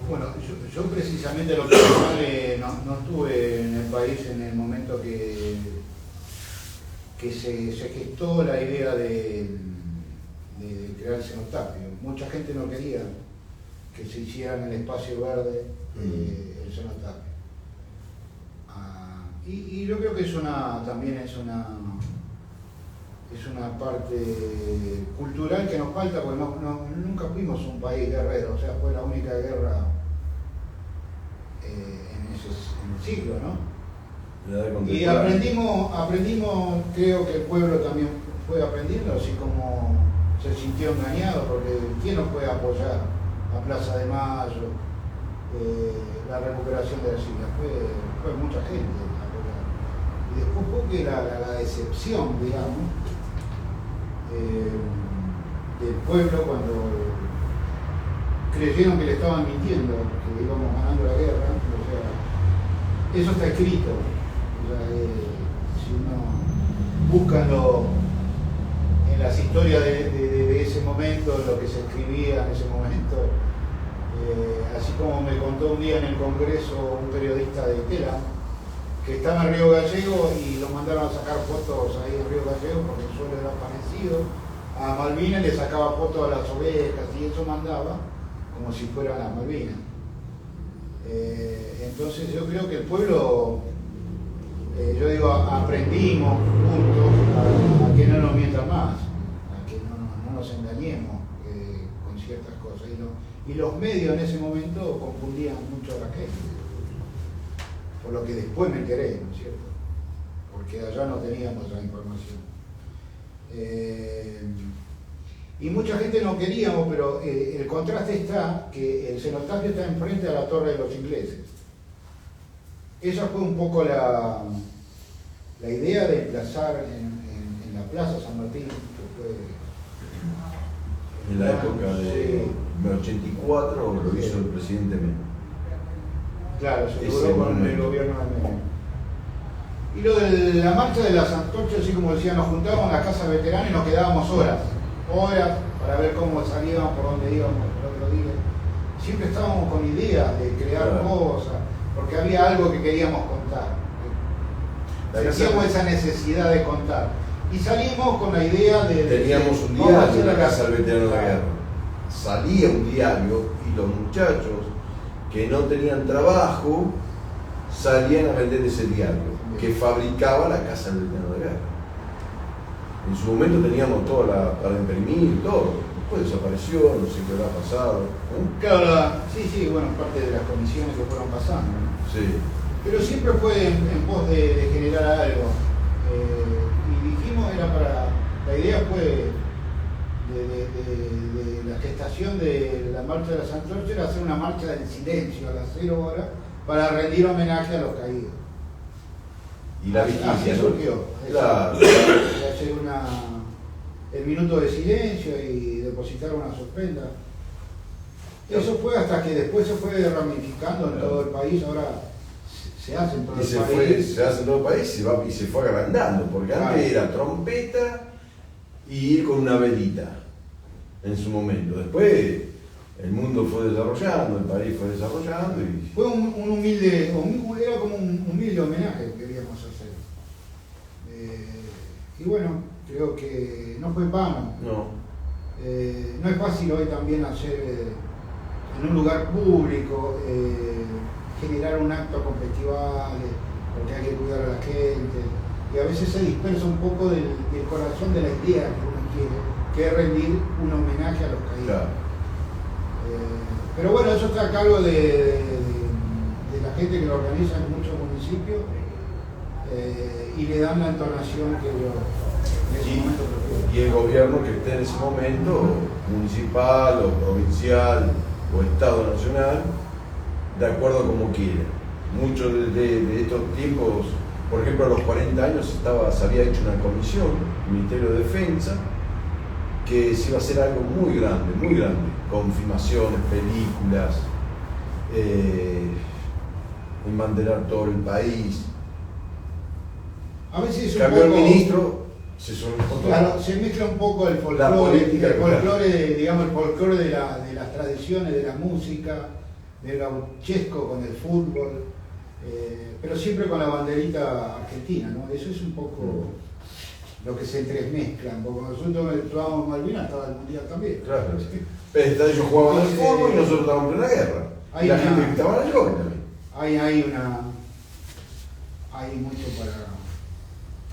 Bueno, yo precisamente lo personal no estuve en el país en el momento que se gestó la idea de crear el cenotafio. Mucha gente no quería que se hiciera en el espacio verde el cenotafio. Y yo creo que también es una parte cultural que nos falta, porque nunca fuimos un país guerrero, o sea, fue la única guerra en el siglo, ¿no? Y aprendimos, creo que el pueblo también fue aprendiendo, así como se sintió engañado, porque ¿quién nos puede apoyar a Plaza de Mayo, la recuperación de las islas? Fue mucha gente apoyar. Y después fue que la decepción, digamos, del pueblo cuando creyeron que le estaban mintiendo, que íbamos ganando la guerra. O sea, eso está escrito. O sea, si uno busca en las historias de ese momento, lo que se escribía en ese momento, así como me contó un día en el Congreso un periodista de Tela, que estaba en Río Gallego y lo mandaron a sacar fotos ahí en Río Gallego porque el suelo era parecido a Malvinas, le sacaba fotos a las ovejas y eso mandaba como si fueran las Malvinas. Entonces yo creo que el pueblo, yo digo, aprendimos juntos a que no nos mientan más, a que no nos engañemos con ciertas cosas. Y los medios en ese momento confundían mucho a la gente. Por lo que después me enteré, ¿no es cierto? Porque allá no teníamos la información. Y mucha gente no queríamos, pero el contraste está que el cenotafio está enfrente a la Torre de los Ingleses. Esa fue un poco la idea de emplazar en la Plaza San Martín, que fue... En la época de 84 lo hizo el presidente Menem. Claro, se logró con el gobierno de Menem. Y lo de la marcha de las antorchas, así como decía, nos juntábamos en la casa de veteranos y nos quedábamos horas para ver cómo salíamos, por dónde íbamos el otro día. Siempre estábamos con ideas de crear cosas, porque había algo que queríamos contar. Sentíamos esa necesidad de contar. Y salimos con la idea de... Teníamos un diario en la casa del veterano de guerra. Salía un diario y los muchachos que no tenían trabajo salían a vender ese diario que fabricaba la casa del veterano de guerra. En su momento teníamos todo para imprimir, todo. Después desapareció, no sé qué habrá pasado. Claro, sí, bueno, parte de las comisiones que fueron pasando, ¿no? Sí. Pero siempre fue en pos de generar algo. Y dijimos, la idea fue de la gestación de la marcha de las antorchas, era hacer una marcha del silencio a las 0 horas para rendir homenaje a los caídos. Y la vigilia, surgió. Claro. Hacer el minuto de silencio y depositar una sorpresa. Eso fue hasta que después se fue ramificando en todo el país. Ahora se hace en todo el país. Se hace en todo el país y se fue agrandando, porque antes era trompeta y ir con una velita en su momento. Después el mundo fue desarrollando, el país fue desarrollando y... Fue un humilde, era como un humilde homenaje que queríamos hacer. Y bueno, creo que no fue vano. No. No es fácil hoy también hacer en un lugar público, generar un acto con festivales, porque hay que cuidar a la gente, y a veces se dispersa un poco del corazón de la idea que uno quiere, que es rendir un homenaje a los caídos. Claro. Pero bueno, eso está a cargo de la gente que lo organiza en muchos municipios, y le dan la entonación que ellos en ese momento prefieren. Y el gobierno que esté en ese momento, municipal o provincial o Estado Nacional, de acuerdo a como quiera. Muchos de estos tiempos, por ejemplo, a los 40 años se había hecho una comisión, el Ministerio de Defensa, que se iba a hacer algo muy grande, con filmaciones, películas, embanderar todo el país. A veces es un Cambió poco, el ministro, se soltó. Claro, se mezcla un poco el folclore, La política, digamos, el folclore de las tradiciones, de la música, del gauchesco con el fútbol, pero siempre con la banderita argentina, ¿no? Eso es un poco lo que se entremezclan, porque nosotros jugábamos Malvinas, estaba el Mundial también. Claro. Ellos jugaban al fútbol y nosotros estábamos en la guerra. Y la gente gritaba la gloria también. Hay mucho para...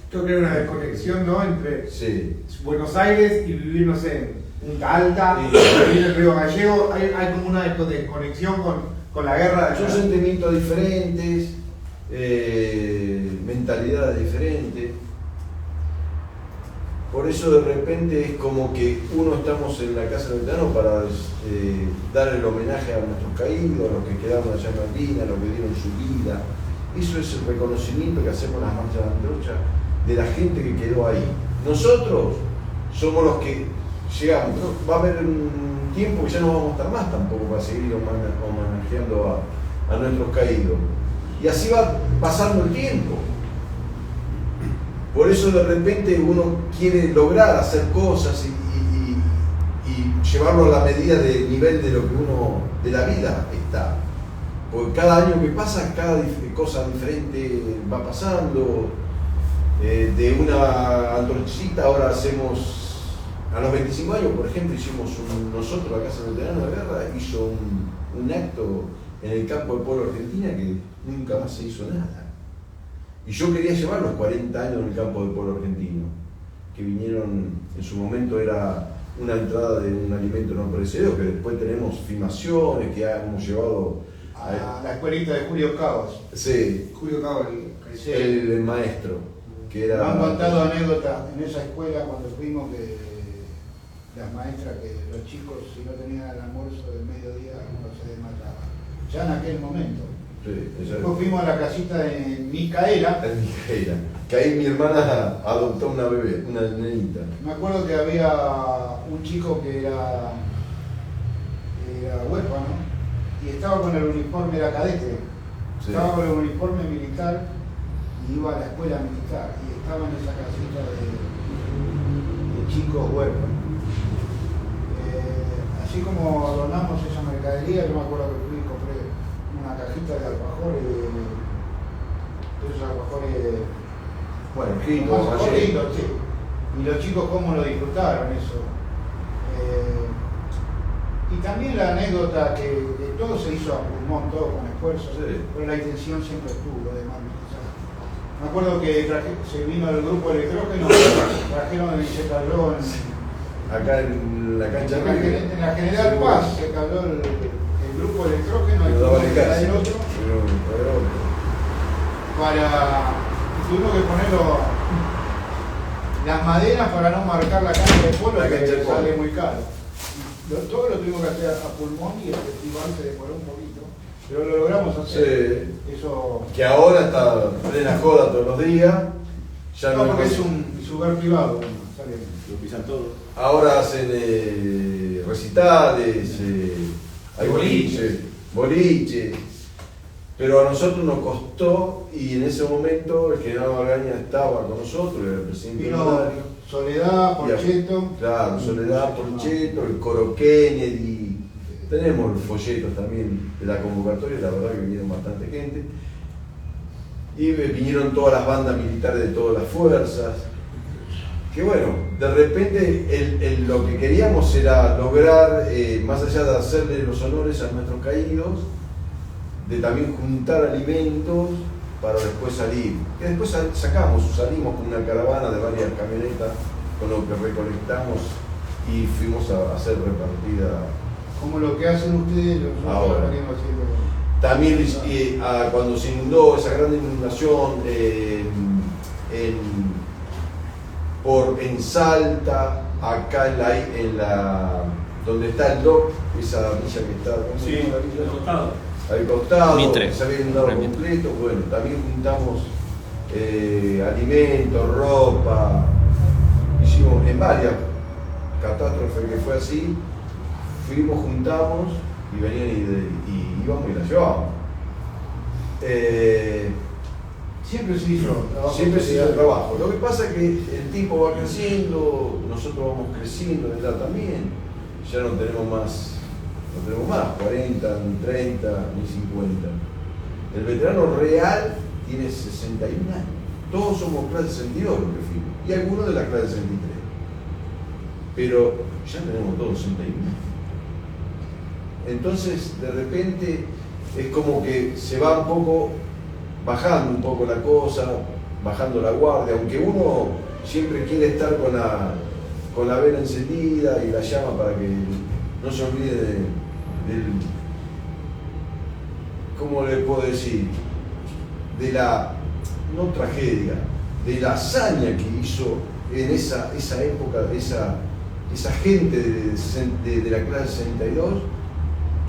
Creo que hay una desconexión, ¿no? Entre Buenos Aires y vivir, no sé, en Punta Alta, vivir en el Río Gallego. Hay como una desconexión con la guerra. Son sentimientos diferentes, mentalidades diferentes. Por eso de repente es como que estamos en la casa del veterano para dar el homenaje a nuestros caídos, a los que quedaron allá en Malvinas, a los que dieron su vida. Eso es el reconocimiento que hacemos en las marchas de antorcha de la gente que quedó ahí. Nosotros somos los que llegamos. Va a haber un tiempo que ya no vamos a estar más tampoco para seguir homenajeando a nuestros caídos. Y así va pasando el tiempo. Por eso de repente uno quiere lograr hacer cosas y llevarlo a la medida del nivel de lo que uno, de la vida está. Porque cada año que pasa, cada cosa diferente va pasando. De una antorchita ahora hacemos, a los 25 años por ejemplo, nosotros la Casa del Veterano de Guerra hizo un acto en el campo del pueblo Argentina que nunca más se hizo nada. Y yo quería llevar los 40 años en el campo del pueblo argentino, que vinieron, en su momento era una entrada de un alimento no perecedero, que después tenemos filmaciones que hemos llevado a la escuelita de Julio Cabos. Sí, Julio Cabos, el maestro. que era... Me han contado anécdotas en esa escuela cuando fuimos que las maestras, que los chicos si no tenían el almuerzo del mediodía no se desmataban. Ya en aquel momento. Sí, después fuimos a la casita de Micaela. En Micaela. Que ahí mi hermana adoptó una bebé, una nenita. Me acuerdo que había un chico que era huérfano y estaba con el uniforme, era cadete. Sí. Estaba con el uniforme militar y iba a la escuela militar y estaba en esa casita de chicos huérfanos. Así como adornamos esa mercadería, yo me acuerdo que fui y compré una cajita de alfajores, de esos alfajores, Bueno, gorditos, sí. Y los chicos cómo lo disfrutaron eso. Y también la anécdota que todo se hizo a pulmón, todo con esfuerzo, sí. pero la intención siempre estuvo de manifestar. Me acuerdo que se vino el grupo electrógeno, trajeron el se cayó Acá en la cancha en la General Paz se cayó el grupo electrógeno y daba el el otro tuvimos que ponerlo las maderas para no marcar la cancha de polo, que sale muy caro. Todo lo tuvimos que hacer a pulmón y el festival se demoró un poquito, pero lo logramos hacer. Sí. Eso. Que ahora está plena joda todos los días. Ya no, porque es un lugar privado, bueno, sale. Lo pisan todo. Ahora hacen recitales, hay boliche. Pero a nosotros nos costó, y en ese momento el general Magaña estaba con nosotros, era el presidente honorario. Soledad, Porcheto. Claro, Soledad, Porcheto, el Coro Kennedy. Tenemos los folletos también de la convocatoria, la verdad que vinieron bastante gente. Y vinieron todas las bandas militares de todas las fuerzas. Que bueno, de repente lo que queríamos era lograr, más allá de hacerle los honores a nuestros caídos, de también juntar alimentos para después salir. Que después salimos con una caravana de varias camionetas con lo que recolectamos y fuimos a hacer repartida. Como lo que hacen ustedes, nosotros ahora. venimos haciendo. También cuando se inundó esa gran inundación en Salta, acá en la donde está el DOC, esa villa que está, ¿cómo se llama la villa? Al costado, Mitre. se había inundado completo. Bueno, también juntamos alimentos, ropa, hicimos en varias catástrofes que fue así, juntamos y venían y íbamos y la llevábamos. Siempre se hizo trabajo. Siempre se hizo trabajo. Lo que pasa es que el tiempo va creciendo, nosotros vamos creciendo de edad también, ya no tenemos más 40, ni 30, ni 50. El veterano real tiene 61 años. Todos somos clase 62 los que fuimos, y algunos de la clase 63. Pero ya tenemos todos 61 años. Entonces, de repente, es como que se va bajando un poco la cosa, bajando la guardia, aunque uno siempre quiere estar con la vela encendida y la llama para que no se olvide del, ¿cómo le puedo decir? De la, no tragedia, de la hazaña que hizo en esa época, esa gente de la clase 62,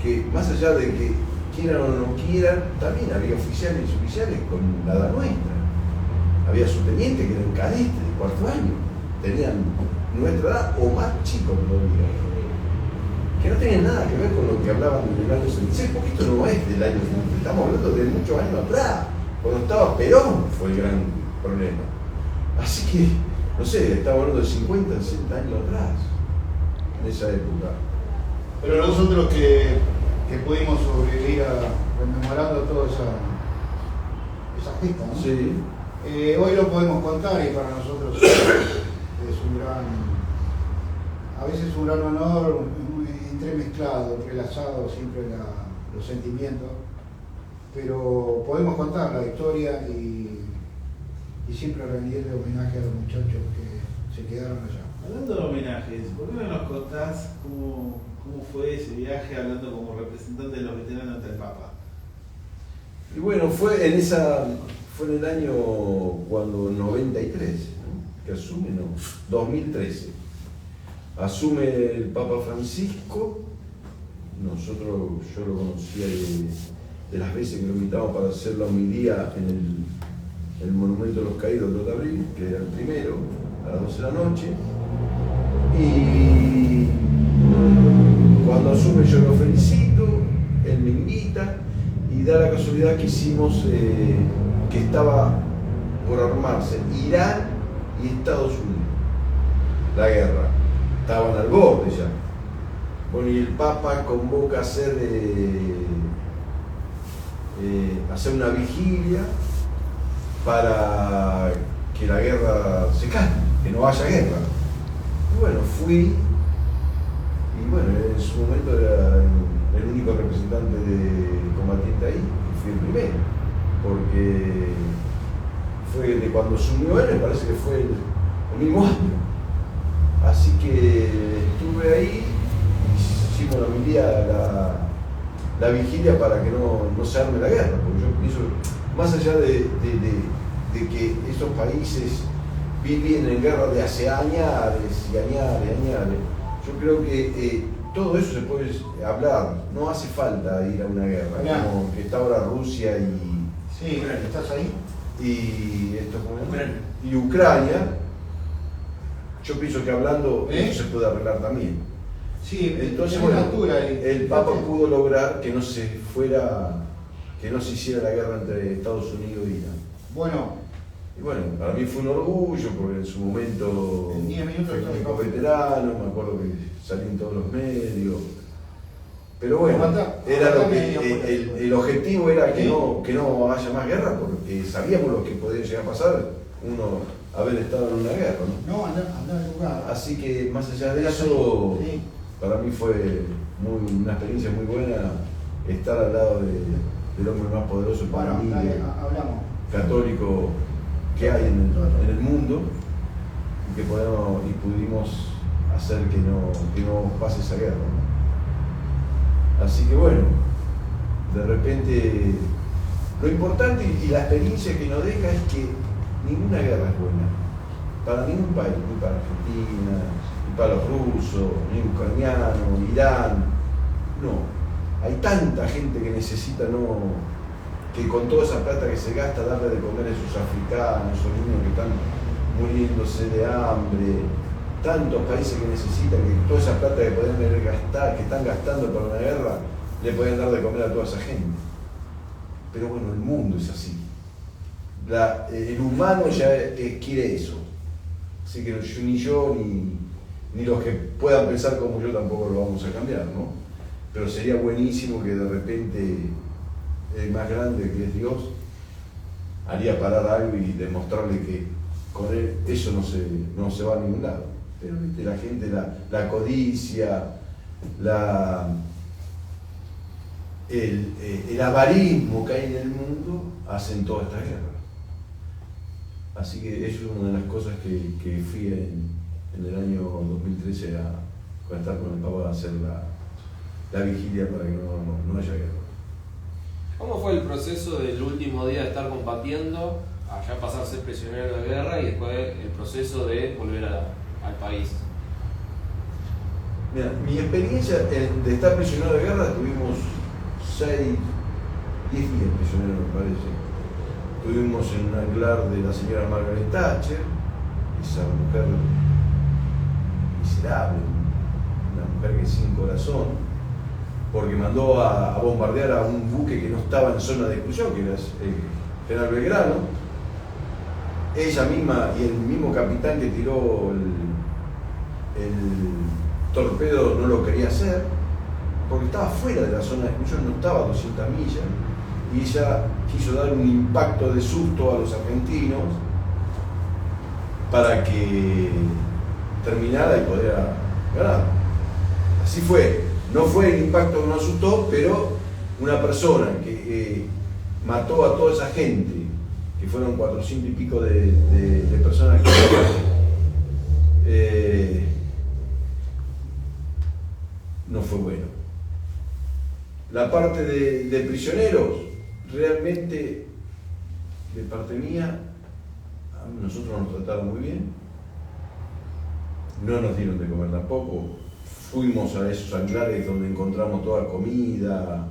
que más allá de que quieran o no quieran, también había oficiales y suboficiales con la edad nuestra. Había subtenientes que eran cadetes de cuarto año, tenían nuestra edad o más chicos todavía, que no tenían nada que ver con lo que hablaban del año 66, porque esto no es del año 66, estamos hablando de muchos años atrás, cuando estaba Perón fue el gran problema. Así que, no sé, estamos hablando de 50, 60 años atrás, en esa época. Pero nosotros que pudimos sobrevivir rememorando toda esa gesta, ¿no? Sí. Hoy lo podemos contar y para nosotros es a veces un gran honor, entremezclado, entrelazado siempre los sentimientos, pero podemos contar la historia y siempre rendirle homenaje a los muchachos que se quedaron allá. Hablando de homenajes, ¿por qué no nos contás cómo fue ese viaje hablando como representante de los veteranos ante el Papa? Y bueno, Fue en el año cuando 93, ¿no? Que asume, no, 2013. Asume el Papa Francisco. Yo lo conocía de las veces que lo invitamos para hacer la homilía en el Monumento de los Caídos del 2 de abril, que era el primero, a las 12 de la noche. Y cuando asume yo lo felicito, él me invita y da la casualidad que hicimos, que estaba por armarse Irán y Estados Unidos, la guerra. Estaban al borde ya. Bueno, y el Papa convoca a hacer una vigilia para que la guerra se calme, que no haya guerra. Y bueno, fui, y bueno, en su momento era el único representante de combatiente ahí, y fui el primero, porque fue de cuando asumió él, me parece que fue el mismo año. Así que estuve ahí, hicimos la homilía, la vigilia para que no se arme la guerra, porque yo pienso, más allá de que esos países viven en guerra de hace años y años, yo creo que todo eso se puede hablar, no hace falta ir a una guerra, como que está ahora Rusia y... Sí, ¿estás ahí? Y Ucrania. Yo pienso que hablando eso se puede arreglar también. Sí, entonces bueno, el Papa pudo lograr que no se hiciera la guerra entre Estados Unidos y Irán. Bueno. Y bueno, para mí fue un orgullo porque en su momento en 10 minutos fui médico veterano, me acuerdo que salí en todos los medios. Pero bueno, era lo que el objetivo era que no haya más guerra, porque sabíamos lo que podía llegar a pasar uno haber estado en una guerra, ¿no? No, andar en lugar. Así que más allá de eso, sí, para mí fue una experiencia muy buena estar al lado del hombre más poderoso para mí, católico que hay en el mundo, y que pudimos hacer que no pase esa guerra, ¿no? Así que bueno, de repente lo importante y la experiencia que nos deja es que ninguna guerra es buena para ningún país, ni para Argentina, ni para los rusos, ni ucranianos, ni Irán. No, hay tanta gente que necesita, que con toda esa plata que se gasta, darle de comer a esos africanos, esos niños que están muriéndose de hambre, tantos países que necesitan que toda esa plata que pueden gastar, que están gastando para una guerra, le pueden dar de comer a toda esa gente. Pero bueno, el mundo es así. El humano ya quiere eso. Así que ni yo ni los que puedan pensar como yo tampoco lo vamos a cambiar, ¿no? Pero sería buenísimo que de repente el más grande, que es Dios, haría parar algo y demostrarle que con él eso no se va a ningún lado. Pero ¿viste? La gente, la codicia, el avarismo que hay en el mundo hacen toda esta guerra. Así que eso es una de las cosas que fui en el año 2013 a estar con el Papa a hacer la vigilia para que no haya guerra. ¿Cómo fue el proceso del último día de estar combatiendo, allá pasar a ser prisionero de guerra y después el proceso de volver al país? Mira, mi experiencia de estar prisionero de guerra, tuvimos 10 días prisioneros, me parece. Estuvimos en un anclar de la señora Margaret Thatcher, esa mujer miserable, una mujer que sin corazón, porque mandó a bombardear a un buque que no estaba en zona de exclusión, que era el general Belgrano. Ella misma y el mismo capitán que tiró el torpedo no lo quería hacer, porque estaba fuera de la zona de exclusión, no estaba a 200 millas. Y ella quiso dar un impacto de susto a los argentinos para que terminara y pudiera ganar. Así fue. No fue el impacto que nos asustó, pero una persona que mató a toda esa gente, que fueron 400 y pico de personas que no fue bueno. La parte de prisioneros, realmente de parte mía, a nosotros nos trataron muy bien, no nos dieron de comer tampoco, fuimos a esos anglares donde encontramos toda comida,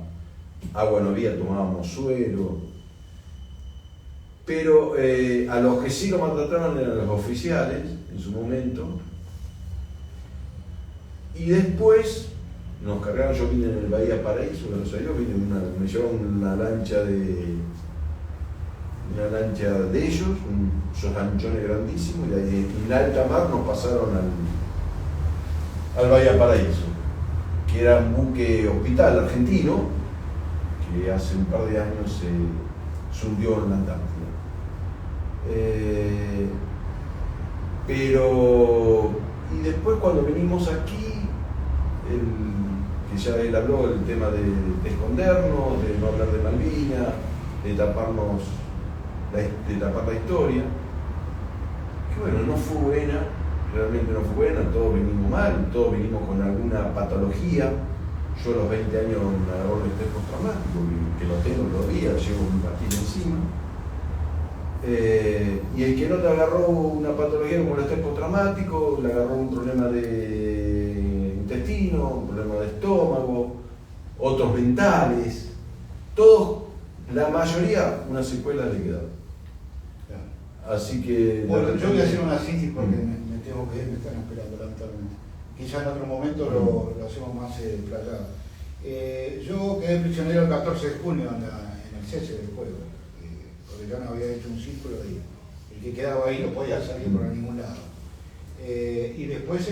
agua no había, tomábamos suero, pero a los que sí lo maltrataban eran los oficiales en su momento, y después nos cargaron. Yo vine en el Bahía Paraíso, gracias a Dios, me llevaron una lancha de ellos, esos lanchones grandísimos, y en alta mar nos pasaron al Bahía Paraíso, que era un buque hospital argentino que hace un par de años se hundió en la Antártida. Y después cuando venimos aquí, que ya él habló del tema de escondernos, de no hablar de Malvinas, de tapar la historia, que bueno, no fue buena, realmente no fue buena, todos venimos mal, todos venimos con alguna patología. Yo a los 20 años me agarró el estrés postraumático, que lo tengo todavía, llevo mi pastilla encima. Y el que no te agarró una patología como el estrés postraumático, le agarró un problema de intestino, un problema de estómago, otros mentales, todos, la mayoría, una secuela le quedó. Así que... Bueno, yo voy a hacer una síntesis porque me tengo que ir, me están esperando lamentablemente. Quizá en otro momento lo hacemos más playado. Yo quedé prisionero el 14 de junio en el cese del fuego, porque yo no había hecho un círculo y el que quedaba ahí no podía salir por ningún lado. Y después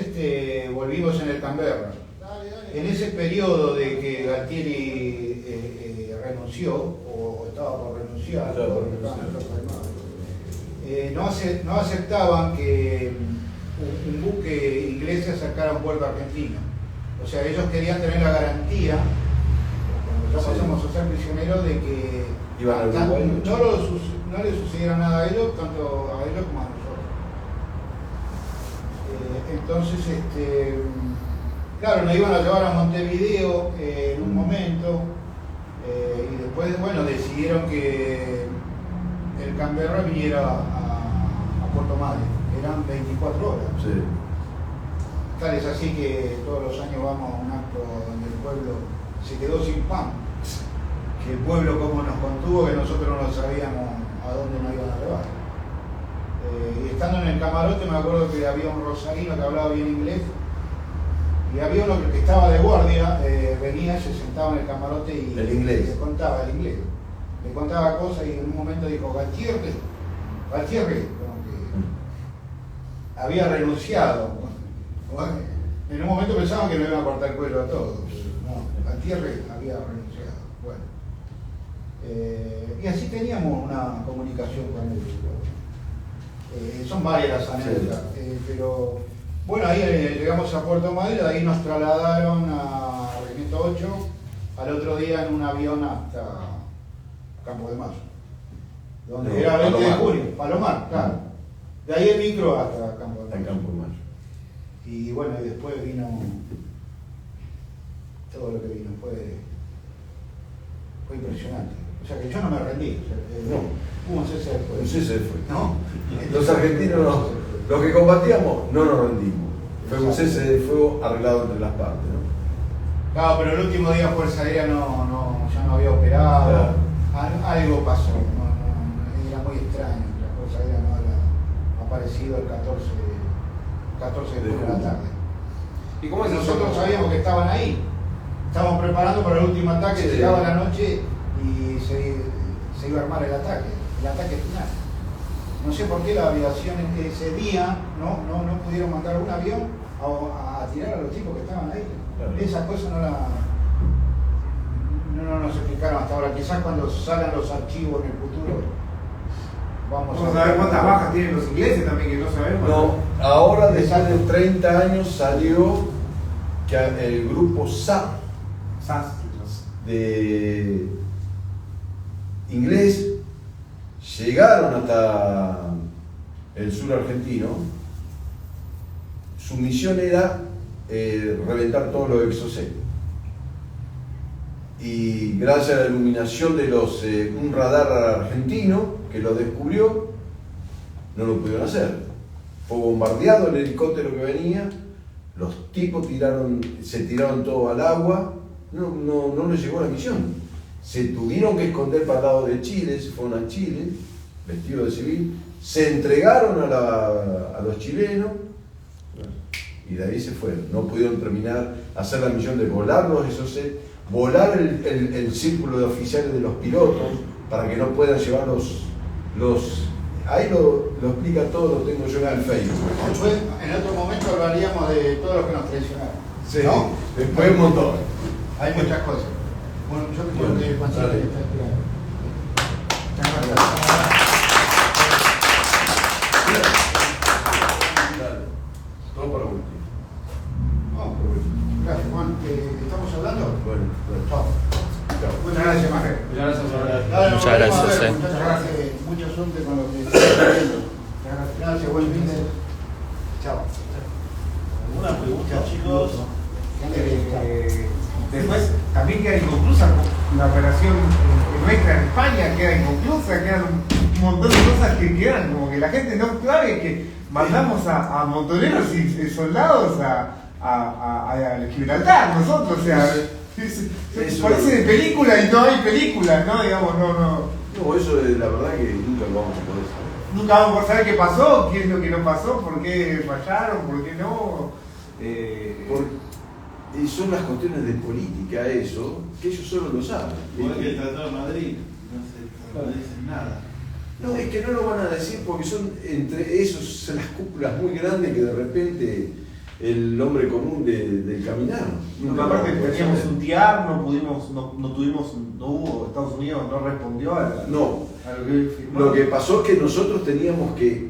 volvimos en el Canberra. En ese periodo de que Galtieri renunció, o estaba por renunciar, no aceptaban que un buque inglés se acercara a un puerto argentino. O sea, ellos querían tener la garantía, cuando ya pasamos a ser prisioneros, de que no le sucediera nada a ellos, tanto a ellos como a nosotros. Entonces, claro, nos iban a llevar a Montevideo en un momento, y después, bueno, decidieron que el Canberra viniera a Puerto Madryn. Eran 24 horas. Sí. Tal es así que todos los años vamos a un acto donde el pueblo se quedó sin pan. Que el pueblo como nos contuvo, que nosotros no sabíamos a dónde nos iban a llevar. Y estando en el camarote me acuerdo que había un rosarino que hablaba bien inglés, y había uno que estaba de guardia, venía, se sentaba en el camarote y le contaba el inglés. Le contaba cosas y en un momento dijo, Galtieri, como que había renunciado. Bueno, en un momento pensaban que le iban a cortar el cuello a todos. No, Galtieri había renunciado. Bueno. Y así teníamos una comunicación con ellos. Son varias las anécdotas. Pero bueno, ahí llegamos a Puerto Madryn, ahí nos trasladaron a Regimiento 8, al otro día en un avión hasta Campo de Mayo, donde era 20 de junio, Palomar, claro. De ahí el micro hasta Campo de Mayo. Y bueno, y después vino todo lo que vino, fue impresionante. O sea que yo no me rendí. Hubo un cese de fuego. Un cese de fuego. ¿No? Los argentinos, los que combatíamos, no nos rendimos. Fue un cese de fuego arreglado entre las partes, ¿no? Claro, pero el último día Fuerza Aérea ya no había operado. Claro. Algo pasó, era muy extraño. La Fuerza Aérea no había aparecido el 14 de junio de la tarde. ¿Y cómo es nosotros sabíamos que estaban ahí. Estábamos preparando para el último ataque, llegaba la noche y se iba a armar el ataque final. No sé por qué la aviación ese día no pudieron mandar un avión a tirar a los chicos que estaban ahí. Claro. Esas cosas no nos explicaron hasta ahora. Quizás cuando salgan los archivos en el futuro vamos a ver cuántas bajas tienen los ingleses también, que no sabemos. No, ahora después de 30 años salió que el grupo SAS de inglés llegaron hasta el sur argentino. Su misión era reventar todos los exocet. Y gracias a la iluminación de un radar argentino, que lo descubrió no lo pudieron hacer. Fue bombardeado el helicóptero que venía, los tipos se tiraron todo al agua, no les llegó la misión. Se tuvieron que esconder para el lado de Chile, se fueron a Chile, vestidos de civil, se entregaron a los chilenos y de ahí se fueron. No pudieron terminar, hacer la misión de volarlos, volar el círculo de oficiales de los pilotos para que no puedan llevar los ahí lo explica todo, lo tengo yo en el Facebook. Después, en otro momento hablaríamos de todos los que nos traicionaron. Sí, ¿no? después un montón. Hay muchas cosas. Bueno, yo me tengo que ir más dale. Todo para último. Vamos por último. Gracias, Juan. ¿Estamos hablando? Bueno. Chao. Muchas gracias, Maje. Muchas gracias, Muchas gracias. Muchas gracias. Mucha suerte con lo que estás haciendo. Gracias, buen fin de. Chao. ¿Alguna pregunta, chicos? Después también queda inconclusa la operación nuestra en España, queda inconclusa, quedan un montón de cosas que quedan, como que la gente no sabe que mandamos a montoneros y soldados a Gibraltar nosotros, o sea, parece de película y no hay película, ¿no? Digamos, no. No, eso es la verdad que nunca lo vamos a poder saber. Nunca vamos a poder saber qué pasó, qué es lo que no pasó, por qué fallaron, por qué no. Y son las cuestiones de política eso, que ellos solo lo saben. Igual que el Tratado de Madrid, no dicen nada. No, es que no lo van a decir porque son entre esos son las cúpulas muy grandes que de repente el hombre común del caminar. Porque aparte teníamos un TIAR, no hubo, Estados Unidos no respondió a lo que firmó. Lo que pasó es que nosotros teníamos que,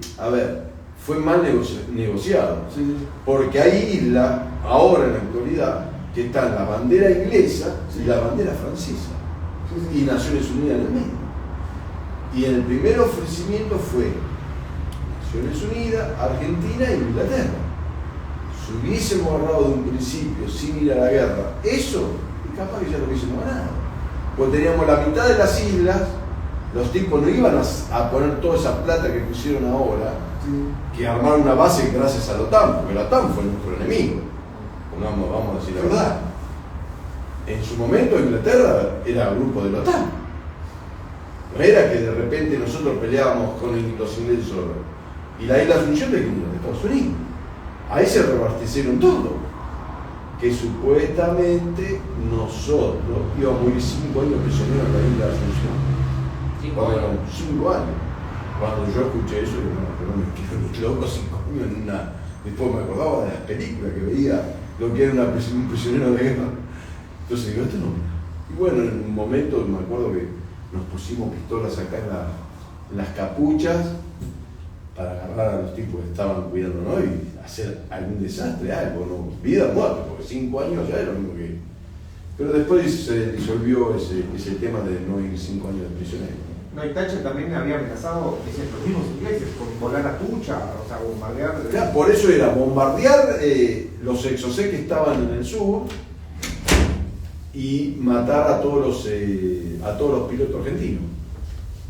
fue mal negociado, Sí. porque hay islas, ahora en la actualidad, que están la bandera inglesa y la bandera francesa, y Naciones Unidas en el medio. Y el primer ofrecimiento fue Naciones Unidas, Argentina e Inglaterra. Si hubiésemos agarrado de un principio sin ir a la guerra, eso, y capaz que ya lo hubiésemos ganado. Porque teníamos la mitad de las islas, los tipos no iban a poner toda esa plata que pusieron ahora, que armaron una base gracias a la OTAN, porque la OTAN fue nuestro enemigo. Vamos a decir la verdad. En su momento Inglaterra era grupo de la OTAN. No era que de repente nosotros peleábamos con los ingleses solo. Y la isla Asunción de Estados Unidos. Ahí se reabastecieron todo. Que supuestamente nosotros íbamos a ir 5 años prisioneros en la isla Asunción. 5 años. Cuando yo escuché eso, yo no me quedo ni loco, 5 años en una. Después me acordaba de las películas que veía lo que era un prisionero de guerra. Entonces digo, esto no. Y bueno, en un momento me acuerdo que nos pusimos pistolas acá en las capuchas para agarrar a los tipos que estaban cuidándonos y hacer algún desastre, algo, ¿no? Vida o muerte, porque 5 años ya era lo mismo que. Pero después se disolvió ese tema de no ir 5 años de prisionero. No, y Thatcher también había amenazado, dicen los mismos ingleses, con volar a Tucha, o sea, bombardear. Claro, por eso era bombardear los exocet que estaban en el sur y matar a todos los pilotos argentinos.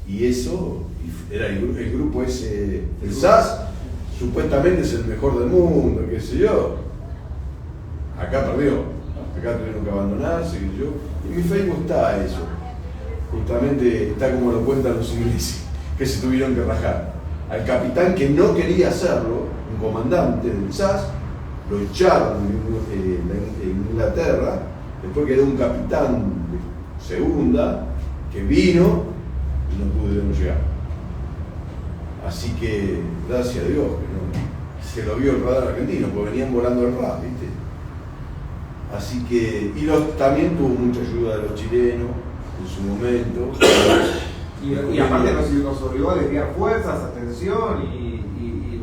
Y eso era el grupo ese, el SAS, supuestamente es el mejor del mundo, qué sé yo. Acá perdió, acá tuvieron que abandonarse, qué sé yo. En mi Facebook está eso. Justamente está como lo cuentan los ingleses, que se tuvieron que rajar. Al capitán que no quería hacerlo, un comandante del SAS, lo echaron en Inglaterra, después quedó un capitán de segunda que vino y no pudieron llegar. Así que, gracias a Dios, que se lo vio el radar argentino, porque venían volando el RAF, ¿viste? Así que, también tuvo mucha ayuda de los chilenos en su momento. Y aparte nos obligó a desviar fuerzas, atención y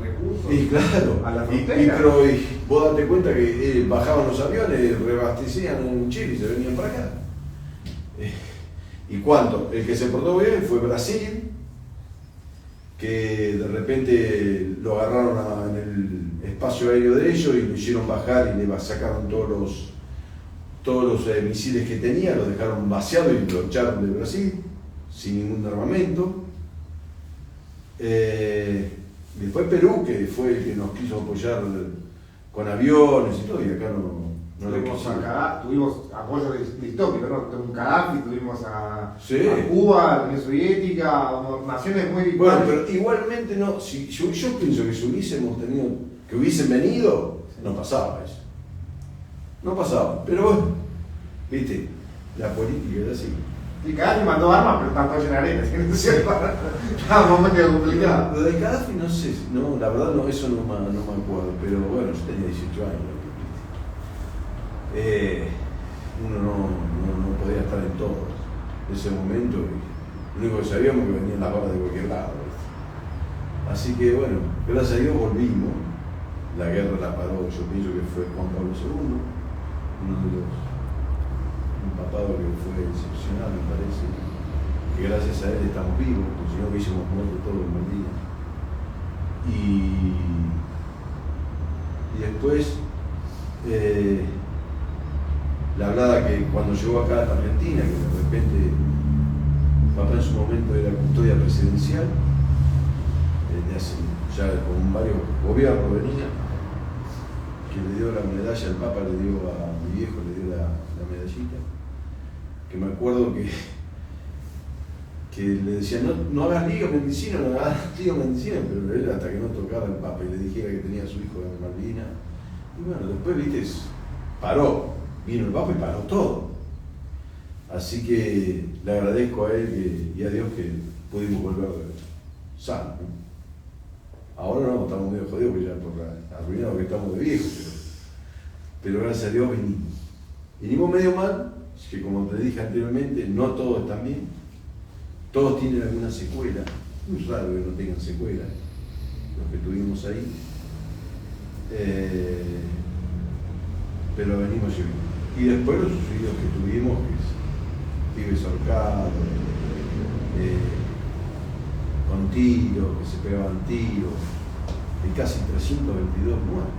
recursos. Y claro, a la frontera. y vos date cuenta que bajaban los aviones, reabastecían en Chile y se venían para acá. ¿Y cuánto? El que se portó bien fue Brasil, que de repente lo agarraron en el espacio aéreo de ellos y lo hicieron bajar y le sacaron todos los misiles que tenía, los dejaron vaciados y lo echaron de Brasil sin ningún armamento. Después Perú, que fue el que nos quiso apoyar con aviones y todo, y acá no lo Tuvimos quisimos. acá, tuvimos apoyo distópico, ¿no? Tuvimos Gaddafi, tuvimos a Cuba, a la Unión Soviética, naciones muy Bueno, pero igualmente no, si yo pienso que si hubiésemos tenido, que hubiesen venido, no pasaba eso. No pasaba, pero bueno, viste, la política es así. Y Gaddafi mandó armas, pero tanto en arena, estaba un momento complicado. Lo de Gaddafi no sé, no, la verdad no, eso no me acuerdo, pero bueno, yo tenía 18 años. Uno no podía estar en todo en ese momento, y lo único que sabíamos que venían las balas de cualquier lado, ¿viste? Así que bueno, gracias a Dios volvimos, la guerra la paró, yo pienso que fue Juan Pablo II, uno de los, un papado que fue excepcional, me parece, que gracias a él estamos vivos, porque si no hubiésemos muerto todos en Malvinas. Y después la hablada que cuando llegó acá a Argentina, que de repente papá en su momento era custodia presidencial, de hace ya con varios gobiernos venía, que le dio la medalla, el Papa le dio a mi viejo, le dio la medallita, que me acuerdo que le decía, no hagas lío medicina, no hagas lío medicina, pero él hasta que no tocara el Papa y le dijera que tenía a su hijo en Malvinas. Y bueno, después, viste, paró, vino el Papa y paró todo. Así que le agradezco a él y a Dios que pudimos volver sanos, ¿no? Ahora no, estamos medio jodidos porque ya por la arruinado que estamos de viejos, pero gracias a Dios venimos. Venimos medio mal, que como te dije anteriormente, no todos están bien. Todos tienen alguna secuela, muy raro que no tengan secuela, los que tuvimos ahí, pero venimos llegando. Y después los suicidios que tuvimos, que es pibes ahorcados, con tiros, que se pegaban tiros, y casi 322 muertos.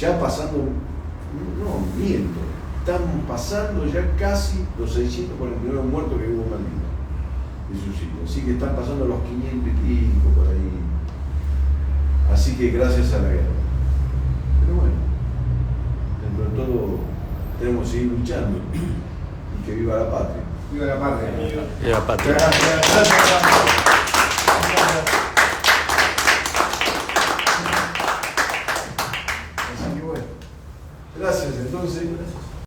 Ya pasando, no miento, estamos pasando ya casi los 649 muertos que hubo en Malvinas. Así que están pasando los 500 y pico por ahí. Así que gracias a la guerra. Pero bueno, dentro de todo tenemos que seguir luchando y que viva la patria. Viva la patria. Viva la patria. Gracias.